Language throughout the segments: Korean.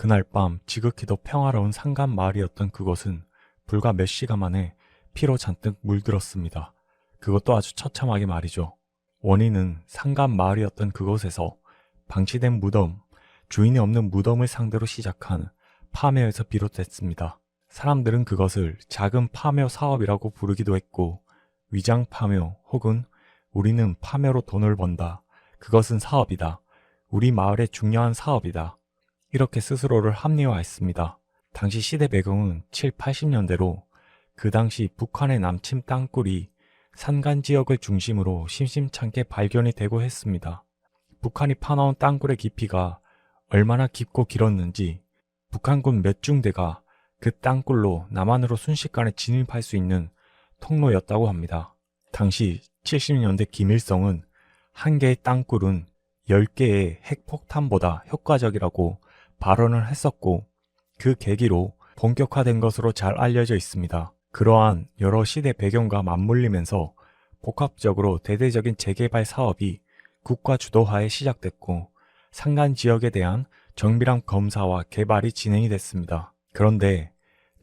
그날 밤 지극히도 평화로운 산간 마을이었던 그곳은 불과 몇 시간 만에 피로 잔뜩 물들었습니다. 그것도 아주 처참하게 말이죠. 원인은 산간 마을이었던 그곳에서 방치된 무덤, 주인이 없는 무덤을 상대로 시작한 파묘에서 비롯됐습니다. 사람들은 그것을 작은 파묘 사업이라고 부르기도 했고, 위장 파묘 혹은 우리는 파묘로 돈을 번다. 그것은 사업이다. 우리 마을의 중요한 사업이다. 이렇게 스스로를 합리화했습니다. 당시 시대 배경은 7, 80년대로 그 당시 북한의 남침 땅굴이 산간 지역을 중심으로 심심찮게 발견이 되고 했습니다. 북한이 파놓은 땅굴의 깊이가 얼마나 깊고 길었는지 북한군 몇 중대가 그 땅굴로 남한으로 순식간에 진입할 수 있는 통로였다고 합니다. 당시 70년대 김일성은 한 개의 땅굴은 10개의 핵폭탄보다 효과적이라고 발언을 했었고, 그 계기로 본격화된 것으로 잘 알려져 있습니다. 그러한 여러 시대 배경과 맞물리면서 복합적으로 대대적인 재개발 사업이 국가 주도하에 시작됐고, 산간 지역에 대한 정밀한 검사와 개발이 진행이 됐습니다. 그런데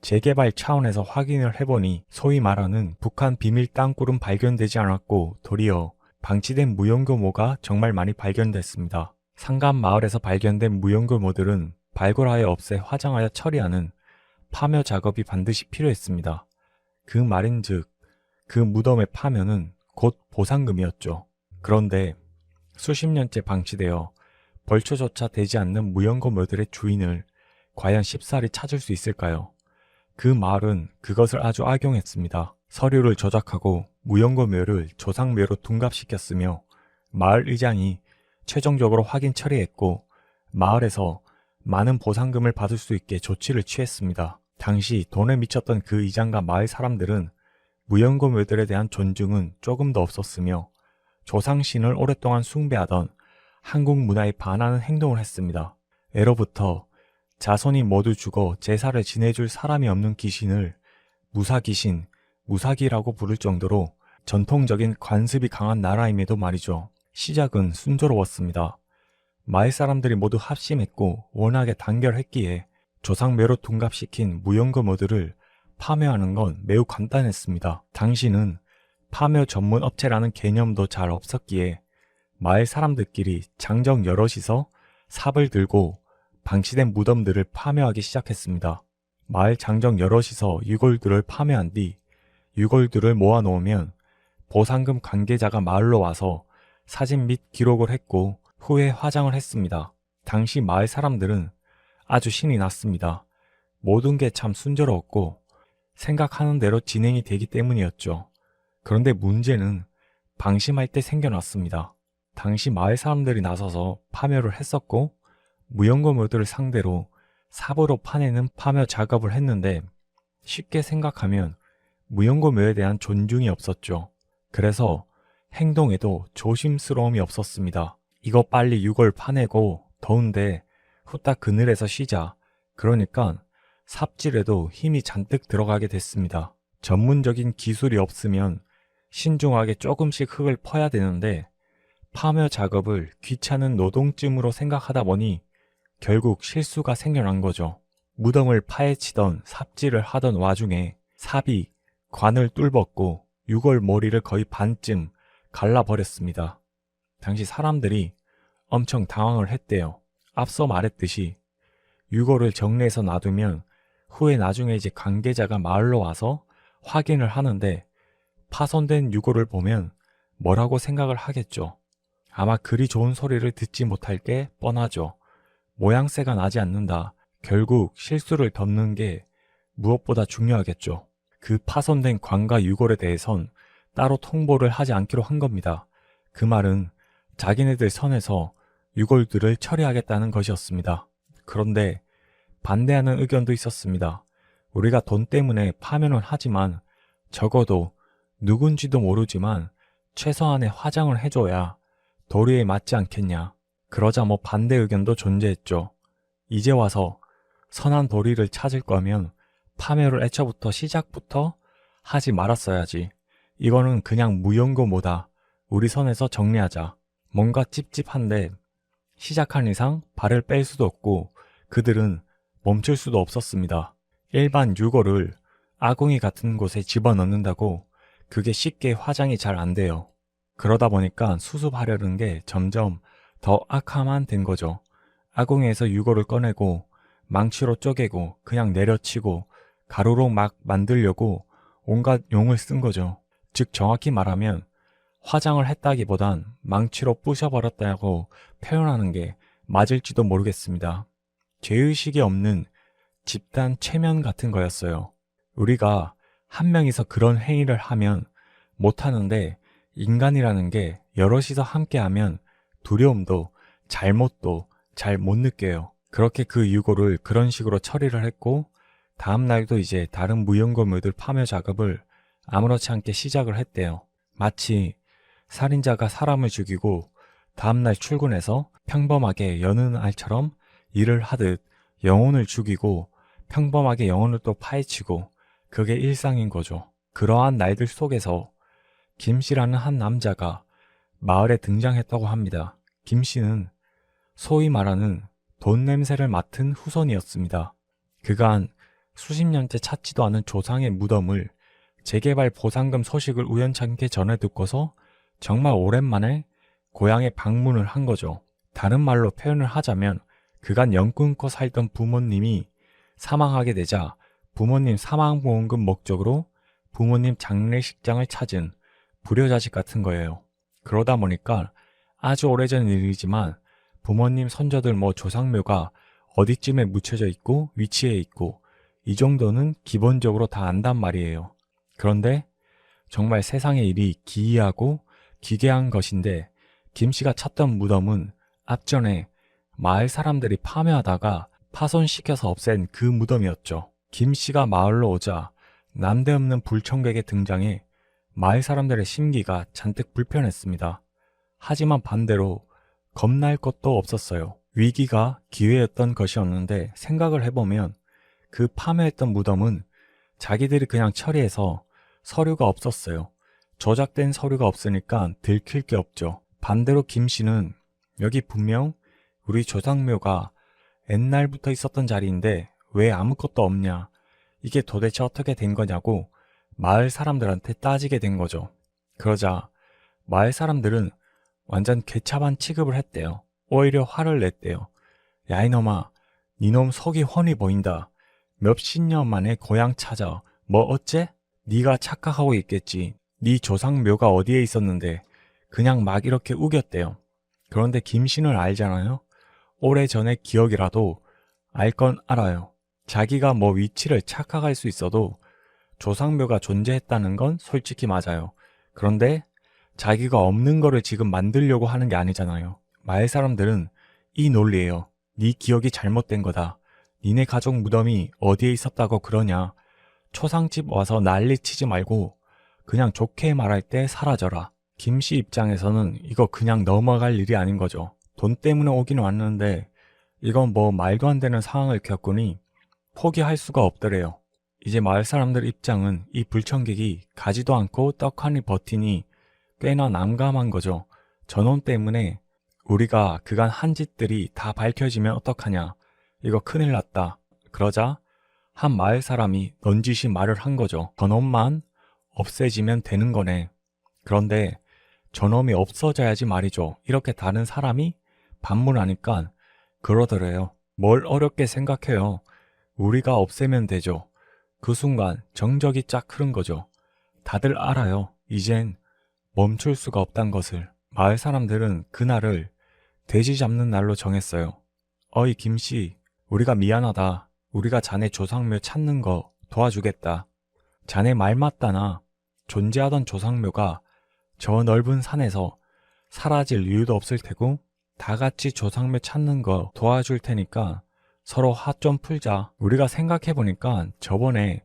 재개발 차원에서 확인을 해보니 소위 말하는 북한 비밀 땅굴은 발견되지 않았고, 도리어 방치된 무용교모가 정말 많이 발견됐습니다. 산간 마을에서 발견된 무용교모들은 발굴하여 없애 화장하여 처리하는 파묘 작업이 반드시 필요했습니다. 그 말인즉 그 무덤의 파묘는 곧 보상금이었죠. 그런데 수십 년째 방치되어 벌초조차 되지 않는 무용고묘들의 주인을 과연 쉽사리 찾을 수 있을까요? 그 마을은 그것을 아주 악용했습니다. 서류를 조작하고 무용고묘를 조상묘로 둔갑시켰으며, 마을 의장이 최종적으로 확인 처리했고 마을에서 많은 보상금을 받을 수 있게 조치를 취했습니다. 당시 돈에 미쳤던 그 의장과 마을 사람들은 무용고묘들에 대한 존중은 조금도 없었으며 조상신을 오랫동안 숭배하던 한국 문화에 반하는 행동을 했습니다. 애로부터 자손이 모두 죽어 제사를 지내줄 사람이 없는 귀신을 무사귀신, 무사기라고 부를 정도로 전통적인 관습이 강한 나라임에도 말이죠. 시작은 순조로웠습니다. 마을 사람들이 모두 합심했고 워낙에 단결했기에 조상묘로 둔갑시킨 무용고묘들을 파묘하는 건 매우 간단했습니다. 당시는 파묘 전문 업체라는 개념도 잘 없었기에 마을 사람들끼리 장정 여럿이서 삽을 들고 방치된 무덤들을 파묘하기 시작했습니다. 마을 장정 여럿이서 유골들을 파묘한 뒤 유골들을 모아놓으면 보상금 관계자가 마을로 와서 사진 및 기록을 했고 후에 화장을 했습니다. 당시 마을 사람들은 아주 신이 났습니다. 모든 게 참 순조로웠고 생각하는 대로 진행이 되기 때문이었죠. 그런데 문제는 방심할 때 생겨났습니다. 당시 마을 사람들이 나서서 파묘를 했었고 무용고묘들을 상대로 삽으로 파내는 파묘 작업을 했는데, 쉽게 생각하면 무용고묘에 대한 존중이 없었죠. 그래서 행동에도 조심스러움이 없었습니다. 이거 빨리 유골 파내고 더운데 후딱 그늘에서 쉬자. 그러니까 삽질에도 힘이 잔뜩 들어가게 됐습니다. 전문적인 기술이 없으면 신중하게 조금씩 흙을 퍼야 되는데 파묘 작업을 귀찮은 노동쯤으로 생각하다 보니 결국 실수가 생겨난 거죠. 무덤을 파헤치던 삽질을 하던 와중에 삽이 관을 뚫었고 유골 머리를 거의 반쯤 갈라버렸습니다. 당시 사람들이 엄청 당황을 했대요. 앞서 말했듯이 유골을 정리해서 놔두면 후에 나중에 이제 관계자가 마을로 와서 확인을 하는데 파손된 유골을 보면 뭐라고 생각을 하겠죠. 아마 그리 좋은 소리를 듣지 못할 게 뻔하죠. 모양새가 나지 않는다. 결국 실수를 덮는 게 무엇보다 중요하겠죠. 그 파손된 관과 유골에 대해선 따로 통보를 하지 않기로 한 겁니다. 그 말은 자기네들 선에서 유골들을 처리하겠다는 것이었습니다. 그런데 반대하는 의견도 있었습니다. 우리가 돈 때문에 파면은 하지만 적어도 누군지도 모르지만 최소한의 화장을 해줘야 도리에 맞지 않겠냐. 그러자 반대 의견도 존재했죠. 이제 와서 선한 도리를 찾을 거면 파묘를 애초부터 시작부터 하지 말았어야지. 이거는 그냥 무용고모다. 우리 선에서 정리하자. 뭔가 찝찝한데 시작한 이상 발을 뺄 수도 없고 그들은 멈출 수도 없었습니다. 일반 유골을 아궁이 같은 곳에 집어넣는다고 그게 쉽게 화장이 잘 안 돼요. 그러다 보니까 수습하려는 게 점점 더 악화만 된 거죠. 아궁이에서 유골을 꺼내고 망치로 쪼개고 그냥 내려치고 가루로 막 만들려고 온갖 용을 쓴 거죠. 즉 정확히 말하면 화장을 했다기보단 망치로 부셔버렸다고 표현하는 게 맞을지도 모르겠습니다. 죄의식이 없는 집단 최면 같은 거였어요. 우리가 한 명이서 그런 행위를 하면 못하는데 인간이라는 게 여럿이서 함께하면 두려움도 잘못도 잘 못 느껴요. 그렇게 그 유골을 그런 식으로 처리를 했고 다음 날도 이제 다른 무용고물들 파묘 작업을 아무렇지 않게 시작을 했대요. 마치 살인자가 사람을 죽이고 다음날 출근해서 평범하게 여느 날처럼 일을 하듯 영혼을 죽이고 평범하게 영혼을 또 파헤치고 그게 일상인 거죠. 그러한 날들 속에서 김 씨라는 한 남자가 마을에 등장했다고 합니다. 김 씨는 소위 말하는 돈 냄새를 맡은 후손이었습니다. 그간 수십 년째 찾지도 않은 조상의 무덤을 재개발 보상금 소식을 우연찮게 전해 듣고서 정말 오랜만에 고향에 방문을 한 거죠. 다른 말로 표현을 하자면 그간 영 끊고 살던 부모님이 사망하게 되자 부모님 사망보험금 목적으로 부모님 장례식장을 찾은 불효자식 같은 거예요. 그러다 보니까 아주 오래전 일이지만 부모님 손자들 조상묘가 어디쯤에 묻혀져 있고 위치해 있고 이 정도는 기본적으로 다 안단 말이에요. 그런데 정말 세상의 일이 기이하고 기괴한 것인데 김 씨가 찾던 무덤은 앞전에 마을 사람들이 파묘하다가 파손시켜서 없앤 그 무덤이었죠. 김 씨가 마을로 오자 남대없는 불청객의 등장에 마을 사람들의 심기가 잔뜩 불편했습니다. 하지만 반대로 겁날 것도 없었어요. 위기가 기회였던 것이었는데 생각을 해보면 그 파묘했던 무덤은 자기들이 그냥 처리해서 서류가 없었어요. 조작된 서류가 없으니까 들킬 게 없죠. 반대로 김 씨는 여기 분명 우리 조상묘가 옛날부터 있었던 자리인데 왜 아무것도 없냐, 이게 도대체 어떻게 된 거냐고 마을 사람들한테 따지게 된 거죠. 그러자 마을 사람들은 완전 개차반 취급을 했대요. 오히려 화를 냈대요. 야 이놈아, 니놈 속이 훤히 보인다. 몇십 년 만에 고향 찾아 뭐 어째? 네가 착각하고 있겠지. 네 조상묘가 어디에 있었는데 그냥 막 이렇게 우겼대요. 그런데 김 씨는 알잖아요. 오래전의 기억이라도 알 건 알아요. 자기가 위치를 착각할 수 있어도 조상묘가 존재했다는 건 솔직히 맞아요. 그런데 자기가 없는 거를 지금 만들려고 하는 게 아니잖아요. 마을 사람들은 이 논리예요. 네 기억이 잘못된 거다. 니네 가족 무덤이 어디에 있었다고 그러냐. 초상집 와서 난리 치지 말고 그냥 좋게 말할 때 사라져라. 김 씨 입장에서는 이거 그냥 넘어갈 일이 아닌 거죠. 돈 때문에 오긴 왔는데 이건 말도 안 되는 상황을 겪으니 포기할 수가 없더래요. 이제 마을 사람들 입장은 이 불청객이 가지도 않고 떡하니 버티니 꽤나 난감한 거죠. 저놈 때문에 우리가 그간 한 짓들이 다 밝혀지면 어떡하냐. 이거 큰일 났다. 그러자 한 마을 사람이 넌지시 말을 한 거죠. 저놈만 없애지면 되는 거네. 그런데 저놈이 없어져야지 말이죠. 이렇게 다른 사람이 반문하니까 그러더래요. 뭘 어렵게 생각해요. 우리가 없애면 되죠. 그 순간 정적이 쫙 흐른 거죠. 다들 알아요. 이젠 멈출 수가 없단 것을. 마을 사람들은 그날을 돼지 잡는 날로 정했어요. 어이 김씨, 우리가 미안하다. 우리가 자네 조상묘 찾는 거 도와주겠다. 자네 말 맞다나. 존재하던 조상묘가 저 넓은 산에서 사라질 이유도 없을 테고 다 같이 조상묘 찾는 거 도와줄 테니까 서로 화 좀 풀자. 우리가 생각해보니까 저번에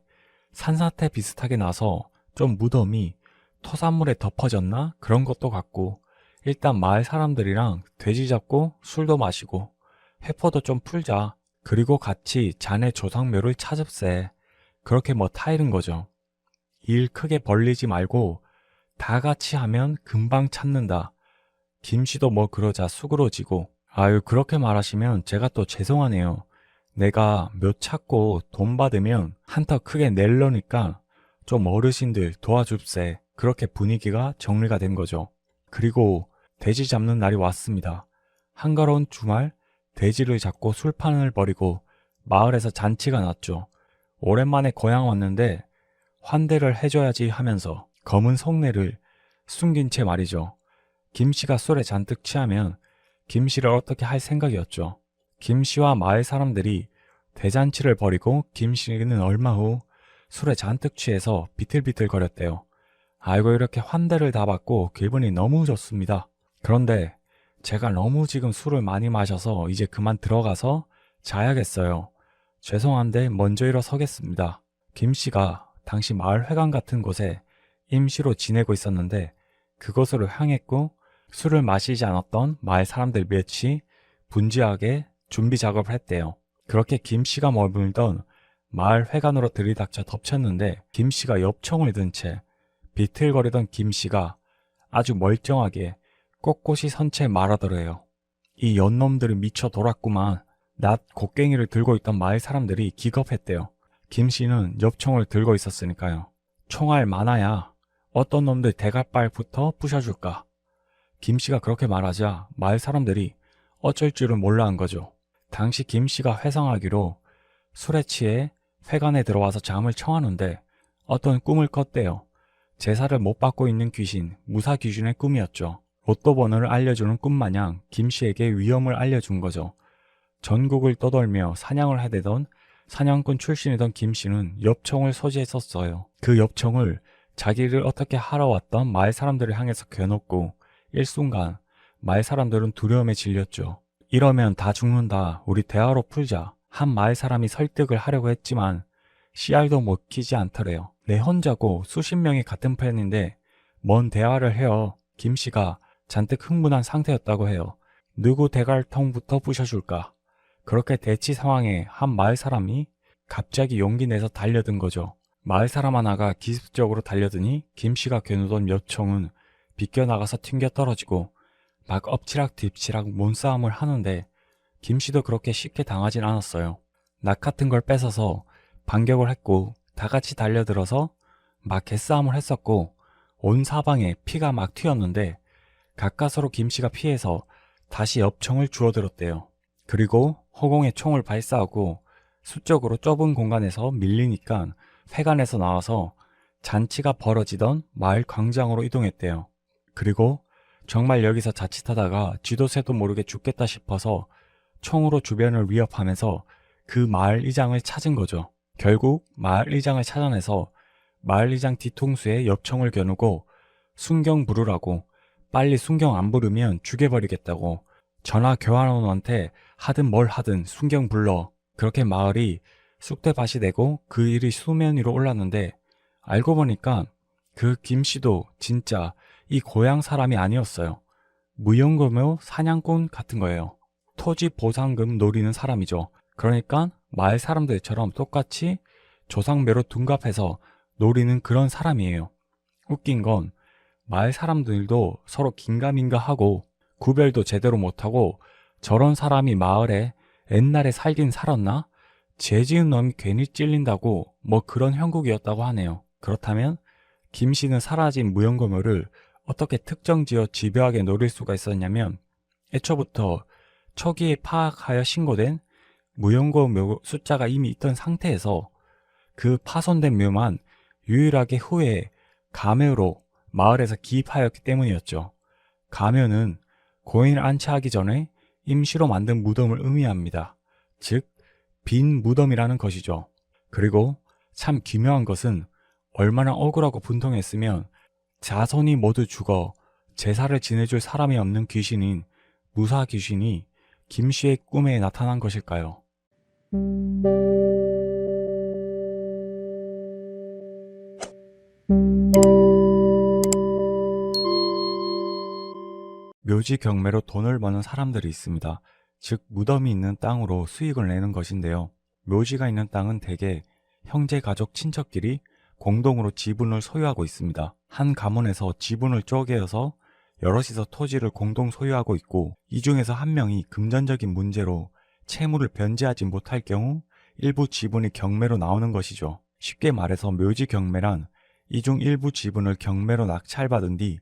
산사태 비슷하게 나서 좀 무덤이 토산물에 덮어졌나? 그런 것도 같고 일단 마을 사람들이랑 돼지 잡고 술도 마시고 회포도 좀 풀자. 그리고 같이 자네 조상묘를 찾읍세. 그렇게 타이른 거죠. 일 크게 벌리지 말고 다 같이 하면 금방 찾는다. 김씨도 그러자 수그러지고 아유 그렇게 말하시면 제가 또 죄송하네요. 내가 묘 찾고 돈 받으면 한턱 크게 낼러니까 좀 어르신들 도와줍세. 그렇게 분위기가 정리가 된 거죠. 그리고 돼지 잡는 날이 왔습니다. 한가로운 주말 돼지를 잡고 술판을 벌이고 마을에서 잔치가 났죠. 오랜만에 고향 왔는데 환대를 해줘야지 하면서 검은 속내를 숨긴 채 말이죠. 김씨가 술에 잔뜩 취하면 김씨를 어떻게 할 생각이었죠. 김씨와 마을 사람들이 대잔치를 벌이고 김씨는 얼마 후 술에 잔뜩 취해서 비틀비틀거렸대요. 아이고 이렇게 환대를 다 받고 기분이 너무 좋습니다. 그런데 제가 너무 지금 술을 많이 마셔서 이제 그만 들어가서 자야겠어요. 죄송한데 먼저 일어서겠습니다. 김씨가 당시 마을 회관 같은 곳에 임시로 지내고 있었는데 그곳으로 향했고 술을 마시지 않았던 마을 사람들 몇이 분주하게 준비 작업을 했대요. 그렇게 김씨가 머물던 마을 회관으로 들이닥쳐 덮쳤는데 김씨가 엽총을 든 채 비틀거리던 김씨가 아주 멀쩡하게 꼿꼿이 선 채 말하더래요. 이 연놈들이 미쳐 돌았구만. 낫 곡괭이를 들고 있던 마을 사람들이 기겁했대요. 김씨는 엽총을 들고 있었으니까요. 총알 많아야 어떤 놈들 대갈발부터 부셔줄까. 김씨가 그렇게 말하자 마을 사람들이 어쩔 줄을 몰라 한 거죠. 당시 김씨가 회상하기로 술에 취해 회관에 들어와서 잠을 청하는데 어떤 꿈을 꿨대요. 제사를 못 받고 있는 귀신, 무사 귀신의 꿈이었죠. 로또 번호를 알려주는 꿈마냥 김씨에게 위험을 알려준 거죠. 전국을 떠돌며 사냥을 해대던 사냥꾼 출신이던 김씨는 엽총을 소지했었어요. 그 엽총을 자기를 어떻게 하러 왔던 마을 사람들을 향해서 겨눴고 일순간 마을 사람들은 두려움에 질렸죠. 이러면 다 죽는다. 우리 대화로 풀자. 한 마을 사람이 설득을 하려고 했지만 씨알도 먹히지 않더래요. 내 혼자고 수십 명이 같은 편인데 뭔 대화를 해요. 김씨가 잔뜩 흥분한 상태였다고 해요. 누구 대갈통부터 부셔줄까? 그렇게 대치 상황에 한 마을 사람이 갑자기 용기 내서 달려든 거죠. 마을 사람 하나가 기습적으로 달려드니 김씨가 겨누던 엽총은 비껴나가서 튕겨 떨어지고 막 엎치락뒤치락 몸싸움을 하는데 김씨도 그렇게 쉽게 당하진 않았어요. 낙 같은 걸 뺏어서 반격을 했고 다 같이 달려들어서 막 개싸움을 했었고 온 사방에 피가 막 튀었는데 가까스로 김씨가 피해서 다시 엽총을 주워들었대요. 그리고 허공에 총을 발사하고 수적으로 좁은 공간에서 밀리니까 회관에서 나와서 잔치가 벌어지던 마을 광장으로 이동했대요. 그리고 정말 여기서 자칫하다가 쥐도 새도 모르게 죽겠다 싶어서 총으로 주변을 위협하면서 그 마을 이장을 찾은 거죠. 결국 마을 이장을 찾아내서 마을 이장 뒤통수에 엽총을 겨누고 순경 부르라고, 빨리 순경 안 부르면 죽여버리겠다고, 전화 교환원한테 하든 뭘 하든 순경 불러. 그렇게 마을이 쑥대밭이 되고 그 일이 수면 위로 올랐는데 알고 보니까 그 김씨도 진짜 이 고향 사람이 아니었어요. 무용검의 사냥꾼 같은 거예요. 토지 보상금 노리는 사람이죠. 그러니까 마을 사람들처럼 똑같이 조상묘로 둔갑해서 노리는 그런 사람이에요. 웃긴 건 마을 사람들도 서로 긴가민가하고 구별도 제대로 못하고 저런 사람이 마을에 옛날에 살긴 살았나? 죄 지은 놈이 괜히 찔린다고 뭐 그런 형국이었다고 하네요. 그렇다면 김씨는 사라진 무용검묘를 어떻게 특정지어 집요하게 노릴 수가 있었냐면 애초부터 초기에 파악하여 신고된 무용검묘 숫자가 이미 있던 상태에서 그 파손된 묘만 유일하게 후에 가묘로 마을에서 기입하였기 때문이었죠. 가묘는 고인을 안치하기 전에 임시로 만든 무덤을 의미합니다. 즉, 빈 무덤이라는 것이죠. 그리고 참 기묘한 것은 얼마나 억울하고 분통했으면 자손이 모두 죽어 제사를 지내줄 사람이 없는 귀신인 무사 귀신이 김씨의 꿈에 나타난 것일까요? 묘지 경매로 돈을 버는 사람들이 있습니다. 즉 무덤이 있는 땅으로 수익을 내는 것인데요. 묘지가 있는 땅은 대개 형제, 가족, 친척끼리 공동으로 지분을 소유하고 있습니다. 한 가문에서 지분을 쪼개어서 여럿이서 토지를 공동 소유하고 있고 이 중에서 한 명이 금전적인 문제로 채무를 변제하지 못할 경우 일부 지분이 경매로 나오는 것이죠. 쉽게 말해서 묘지 경매란 이 중 일부 지분을 경매로 낙찰받은 뒤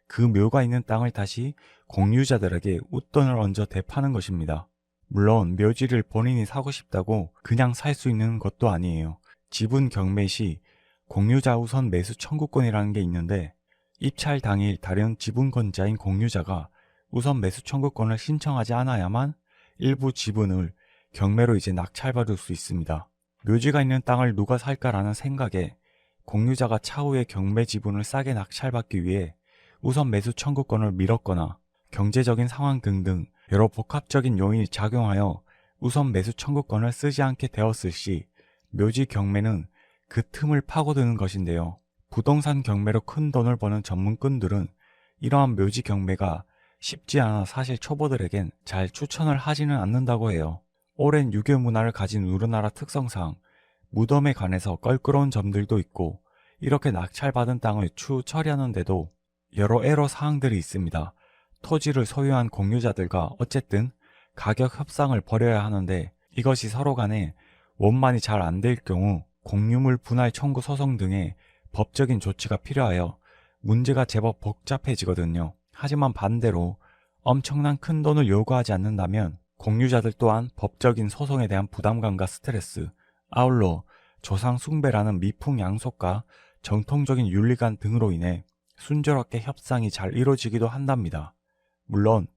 그 묘가 있는 땅을 다시 공유자들에게 웃돈을 얹어 대파는 것입니다. 물론 묘지를 본인이 사고 싶다고 그냥 살 수 있는 것도 아니에요. 지분 경매 시 공유자 우선 매수 청구권이라는 게 있는데 입찰 당일 다른 지분권자인 공유자가 우선 매수 청구권을 신청하지 않아야만 일부 지분을 경매로 이제 낙찰받을 수 있습니다. 묘지가 있는 땅을 누가 살까라는 생각에 공유자가 차후에 경매 지분을 싸게 낙찰받기 위해 우선 매수 청구권을 미뤘거나 경제적인 상황 등등 여러 복합적인 요인이 작용하여 우선 매수 청구권을 쓰지 않게 되었을 시 묘지 경매는 그 틈을 파고드는 것인데요. 부동산 경매로 큰 돈을 버는 전문꾼들은 이러한 묘지 경매가 쉽지 않아 사실 초보들에겐 잘 추천을 하지는 않는다고 해요. 오랜 유교 문화를 가진 우리나라 특성상 무덤에 관해서 껄끄러운 점들도 있고 이렇게 낙찰받은 땅을 추후 처리하는데도 여러 애로 사항들이 있습니다. 토지를 소유한 공유자들과 어쨌든 가격 협상을 벌여야 하는데 이것이 서로 간에 원만히 잘 안 될 경우 공유물 분할 청구 소송 등의 법적인 조치가 필요하여 문제가 제법 복잡해지거든요. 하지만 반대로 엄청난 큰 돈을 요구하지 않는다면 공유자들 또한 법적인 소송에 대한 부담감과 스트레스, 아울러 조상 숭배라는 미풍양속과 정통적인 윤리관 등으로 인해 순조롭게 협상이 잘 이루어지기도 한답니다. 물론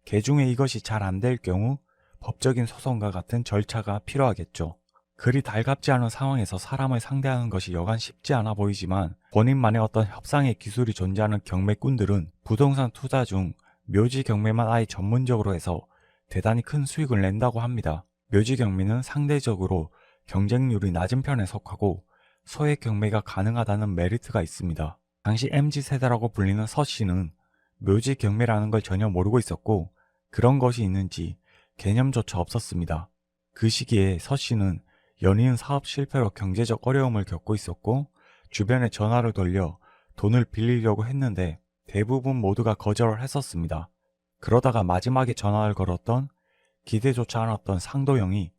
개중에 이것이 잘 안 될 경우 법적인 소송과 같은 절차가 필요하겠죠. 그리 달갑지 않은 상황에서 사람을 상대하는 것이 여간 쉽지 않아 보이지만 본인만의 어떤 협상의 기술이 존재하는 경매꾼들은 부동산 투자 중 묘지 경매만 아예 전문적으로 해서 대단히 큰 수익을 낸다고 합니다. 묘지 경매는 상대적으로 경쟁률이 낮은 편에 속하고 소액 경매가 가능하다는 메리트가 있습니다. 당시 MZ세대라고 불리는 서 씨는 묘지 경매라는 걸 전혀 모르고 있었고 그런 것이 있는지 개념조차 없었습니다. 그 시기에 서 씨는 연이은 사업 실패로 경제적 어려움을 겪고 있었고 주변에 전화를 돌려 돈을 빌리려고 했는데 대부분 모두가 거절을 했었습니다. 그러다가 마지막에 전화를 걸었던 기대조차 않았던 상도형이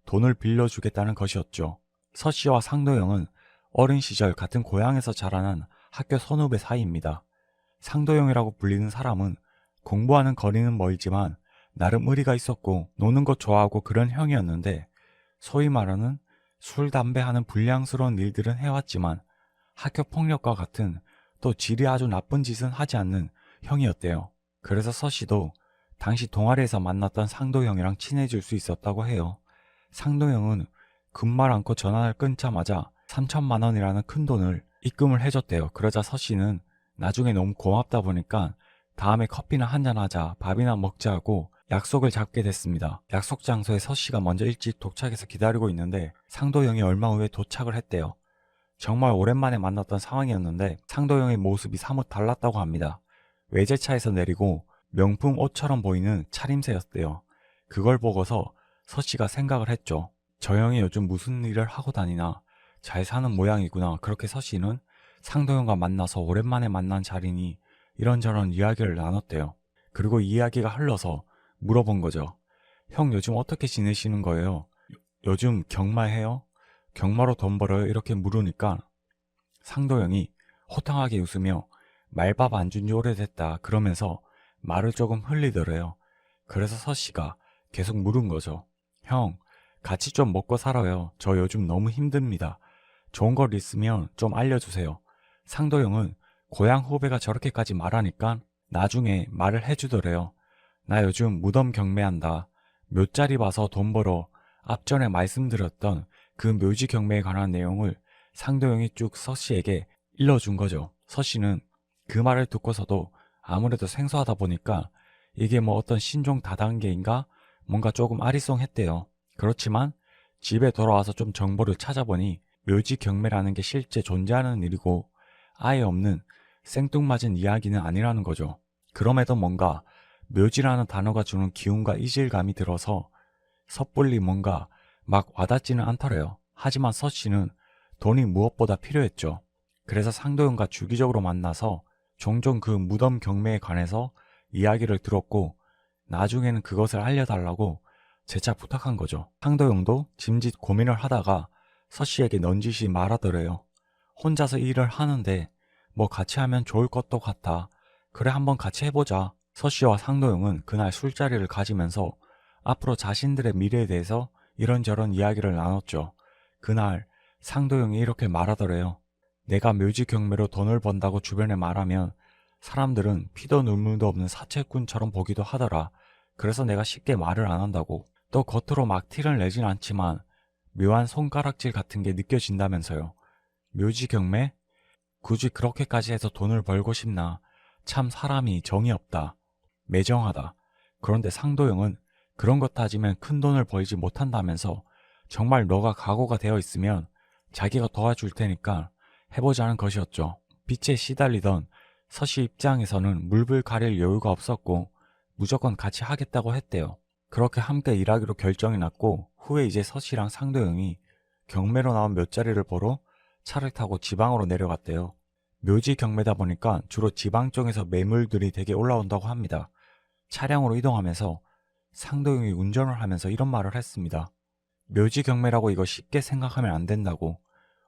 돈을 빌려주겠다는 것이었죠. 서 씨와 상도형은 어린 시절 같은 고향에서 자라난 학교 선후배 사이입니다. 상도형이라고 불리는 사람은 공부하는 거리는 멀지만 나름 의리가 있었고 노는 것 좋아하고 그런 형이었는데 소위 말하는 술, 담배 하는 불량스러운 일들은 해왔지만 학교 폭력과 같은 또 질이 아주 나쁜 짓은 하지 않는 형이었대요. 그래서 서 씨도 당시 동아리에서 만났던 상도형이랑 친해질 수 있었다고 해요. 상도형은 금말 않고 전화를 끊자마자 3천만 원이라는 큰 돈을 입금을 해줬대요. 그러자 서 씨는 나중에 너무 고맙다 보니까 다음에 커피나 한잔하자, 밥이나 먹자 하고 약속을 잡게 됐습니다. 약속 장소에 서 씨가 먼저 일찍 도착해서 기다리고 있는데 상도형이 얼마 후에 도착을 했대요. 정말 오랜만에 만났던 상황이었는데 상도형의 모습이 사뭇 달랐다고 합니다. 외제차에서 내리고 명품 옷처럼 보이는 차림새였대요. 그걸 보고서 서 씨가 생각을 했죠. 저 형이 요즘 무슨 일을 하고 다니나 잘 사는 모양이구나. 그렇게 서 씨는 상도형과 만나서 오랜만에 만난 자리니 이런저런 이야기를 나눴대요. 그리고 이야기가 흘러서 물어본 거죠. 형 요즘 어떻게 지내시는 거예요? 요즘 경마해요? 경마로 돈 벌어요? 이렇게 물으니까 상도형이 호탕하게 웃으며 말밥 안 준 지 오래됐다 그러면서 말을 조금 흘리더래요. 그래서 서 씨가 계속 물은 거죠. 형, 같이 좀 먹고 살아요. 저 요즘 너무 힘듭니다. 좋은 걸 있으면 좀 알려주세요. 상도형은 고향 후배가 저렇게까지 말하니까 나중에 말을 해주더래요. 나 요즘 무덤 경매한다. 묘자리 봐서 돈 벌어. 앞전에 말씀드렸던 그 묘지 경매에 관한 내용을 상도형이 쭉 서 씨에게 일러준 거죠. 서 씨는 그 말을 듣고서도 아무래도 생소하다 보니까 이게 뭐 어떤 신종 다단계인가 뭔가 조금 아리송했대요. 그렇지만 집에 돌아와서 좀 정보를 찾아보니 묘지 경매라는 게 실제 존재하는 일이고 아예 없는 생뚱맞은 이야기는 아니라는 거죠. 그럼에도 뭔가 묘지라는 단어가 주는 기운과 이질감이 들어서 섣불리 뭔가 막 와닿지는 않더래요. 하지만 서 씨는 돈이 무엇보다 필요했죠. 그래서 상도형과 주기적으로 만나서 종종 그 무덤 경매에 관해서 이야기를 들었고 나중에는 그것을 알려달라고 재차 부탁한 거죠. 상도영도 짐짓 고민을 하다가 서씨에게 넌지시 말하더래요. 혼자서 일을 하는데 뭐 같이 하면 좋을 것도 같아. 그래 한번 같이 해보자. 서씨와 상도영은 그날 술자리를 가지면서 앞으로 자신들의 미래에 대해서 이런저런 이야기를 나눴죠. 그날 상도영이 이렇게 말하더래요. 내가 묘지 경매로 돈을 번다고 주변에 말하면 사람들은 피도 눈물도 없는 사채꾼처럼 보기도 하더라. 그래서 내가 쉽게 말을 안 한다고. 또 겉으로 막 티를 내진 않지만 묘한 손가락질 같은 게 느껴진다면서요. 묘지 경매? 굳이 그렇게까지 해서 돈을 벌고 싶나? 참 사람이 정이 없다. 매정하다. 그런데 상도영은 그런 것 따지면 큰 돈을 벌지 못한다면서 정말 너가 각오가 되어 있으면 자기가 도와줄 테니까 해보자는 것이었죠. 빚에 시달리던 서씨 입장에서는 물불 가릴 여유가 없었고 무조건 같이 하겠다고 했대요. 그렇게 함께 일하기로 결정이 났고 후에 이제 서씨랑 상도영이 경매로 나온 묘자리를 보러 차를 타고 지방으로 내려갔대요. 묘지 경매다 보니까 주로 지방 쪽에서 매물들이 되게 올라온다고 합니다. 차량으로 이동하면서 상도영이 운전을 하면서 이런 말을 했습니다. 묘지 경매라고 이거 쉽게 생각하면 안 된다고.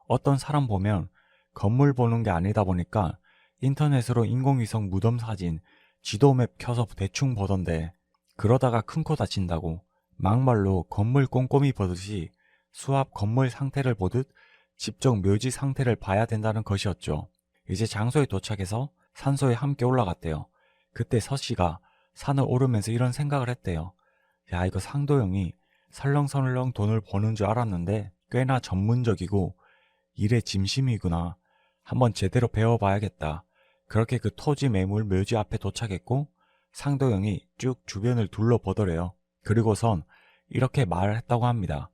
어떤 사람 보면 건물 보는 게 아니다 보니까 인터넷으로 인공위성 무덤 사진, 지도맵 켜서 대충 보던데 그러다가 큰 코 다친다고. 막말로 건물 꼼꼼히 보듯이 수압 건물 상태를 보듯 직접 묘지 상태를 봐야 된다는 것이었죠. 이제 장소에 도착해서 산소에 함께 올라갔대요. 그때 서씨가 산을 오르면서 이런 생각을 했대요. 야, 이거 상도영이 설렁설렁 돈을 버는 줄 알았는데 꽤나 전문적이고 일에 진심이구나. 한번 제대로 배워봐야겠다. 그렇게 그 토지 매물 묘지 앞에 도착했고 상도영이 쭉 주변을 둘러보더래요. 그리고선 이렇게 말을 했다고 합니다.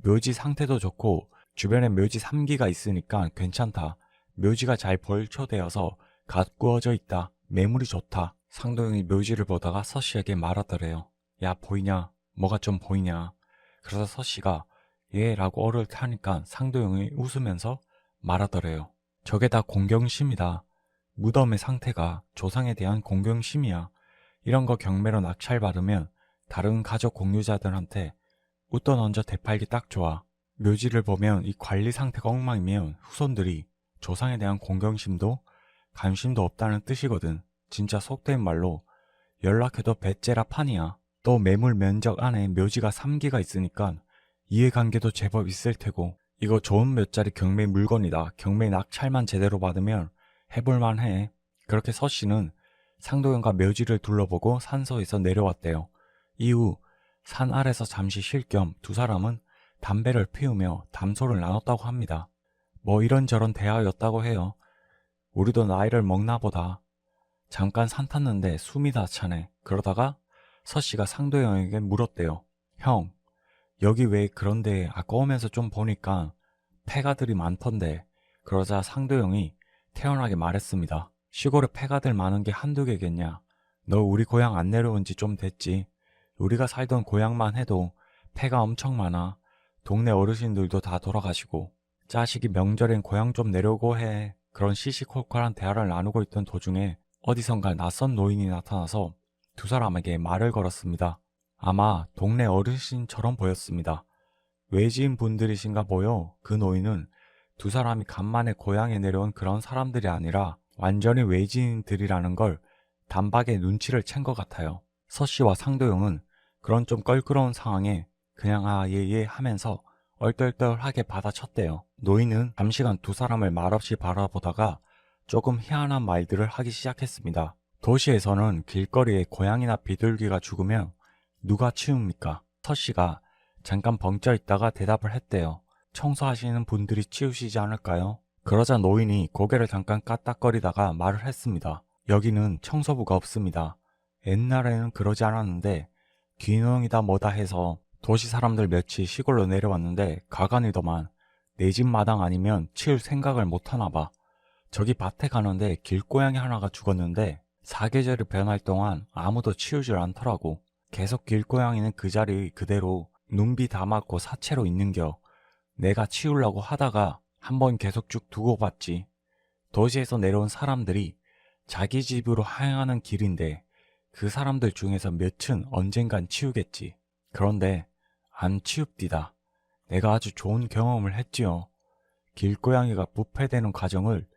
묘지 상태도 좋고 주변에 묘지 3기가 있으니까 괜찮다. 묘지가 잘 벌초되어서 가꾸어져 있다. 매물이 좋다. 상도영이 묘지를 보다가 서씨에게 말하더래요. 야, 보이냐? 뭐가 좀 보이냐? 그래서 서씨가 예 라고 어를 타니까 상도영이 웃으면서 말하더래요. 저게 다 공경심이다. 무덤의 상태가 조상에 대한 공경심이야. 이런 거 경매로 낙찰받으면 다른 가족 공유자들한테 웃돈 얹어 되팔기 딱 좋아. 묘지를 보면 이 관리 상태가 엉망이면 후손들이 조상에 대한 공경심도 관심도 없다는 뜻이거든. 진짜 속된 말로 연락해도 배째라 판이야. 또 매물 면적 안에 묘지가 3기가 있으니까 이해관계도 제법 있을 테고 이거 좋은 몇 자리 경매 물건이다. 경매 낙찰만 제대로 받으면 해볼만 해. 그렇게 서씨는 상도영과 묘지를 둘러보고 산소에서 내려왔대요. 이후 산 아래서 잠시 쉴 겸 두 사람은 담배를 피우며 담소를 나눴다고 합니다. 뭐 이런저런 대화였다고 해요. 우리도 나이를 먹나 보다. 잠깐 산 탔는데 숨이 다 차네. 그러다가 서씨가 상도영에게 물었대요. 형, 여기 왜 그런데 아까 오면서 좀 보니까 폐가들이 많던데. 그러자 상도영이 태연하게 말했습니다. 시골에 폐가들 많은 게 한두 개겠냐. 너 우리 고향 안 내려온 지 좀 됐지. 우리가 살던 고향만 해도 폐가 엄청 많아. 동네 어르신들도 다 돌아가시고 자식이 명절엔 고향 좀 내려오고 해. 그런 시시콜콜한 대화를 나누고 있던 도중에 어디선가 낯선 노인이 나타나서 두 사람에게 말을 걸었습니다. 아마 동네 어르신처럼 보였습니다. 외지인 분들이신가 보여. 그 노인은 두 사람이 간만에 고향에 내려온 그런 사람들이 아니라 완전히 외지인들이라는 걸 단박에 눈치를 챈 것 같아요. 서씨와 상도영은 그런 좀 껄끄러운 상황에 그냥 아, 예 하면서 얼떨떨하게 받아쳤대요. 노인은 잠시간 두 사람을 말없이 바라보다가 조금 희한한 말들을 하기 시작했습니다. 도시에서는 길거리에 고양이나 비둘기가 죽으면 누가 치웁니까? 서씨가 잠깐 벙쪄 있다가 대답을 했대요. 청소하시는 분들이 치우시지 않을까요? 그러자 노인이 고개를 잠깐 까딱거리다가 말을 했습니다. 여기는 청소부가 없습니다. 옛날에는 그러지 않았는데 귀농이다 뭐다 해서 도시 사람들 몇이 시골로 내려왔는데 가관이더만. 내 집 마당 아니면 치울 생각을 못하나 봐. 저기 밭에 가는데 길고양이 하나가 죽었는데 사계절이 변할 동안 아무도 치우질 않더라고. 계속 길고양이는 그 자리 그대로 눈비 다 맞고 사체로 있는겨. 내가 치우려고 하다가 한번 계속 쭉 두고 봤지. 도시에서 내려온 사람들이 자기 집으로 하행하는 길인데 그 사람들 중에서 몇은 언젠간 치우겠지. 그런데 안 치웁디다. 내가 아주 좋은 경험을 했지요. 길고양이가 부패되는 과정을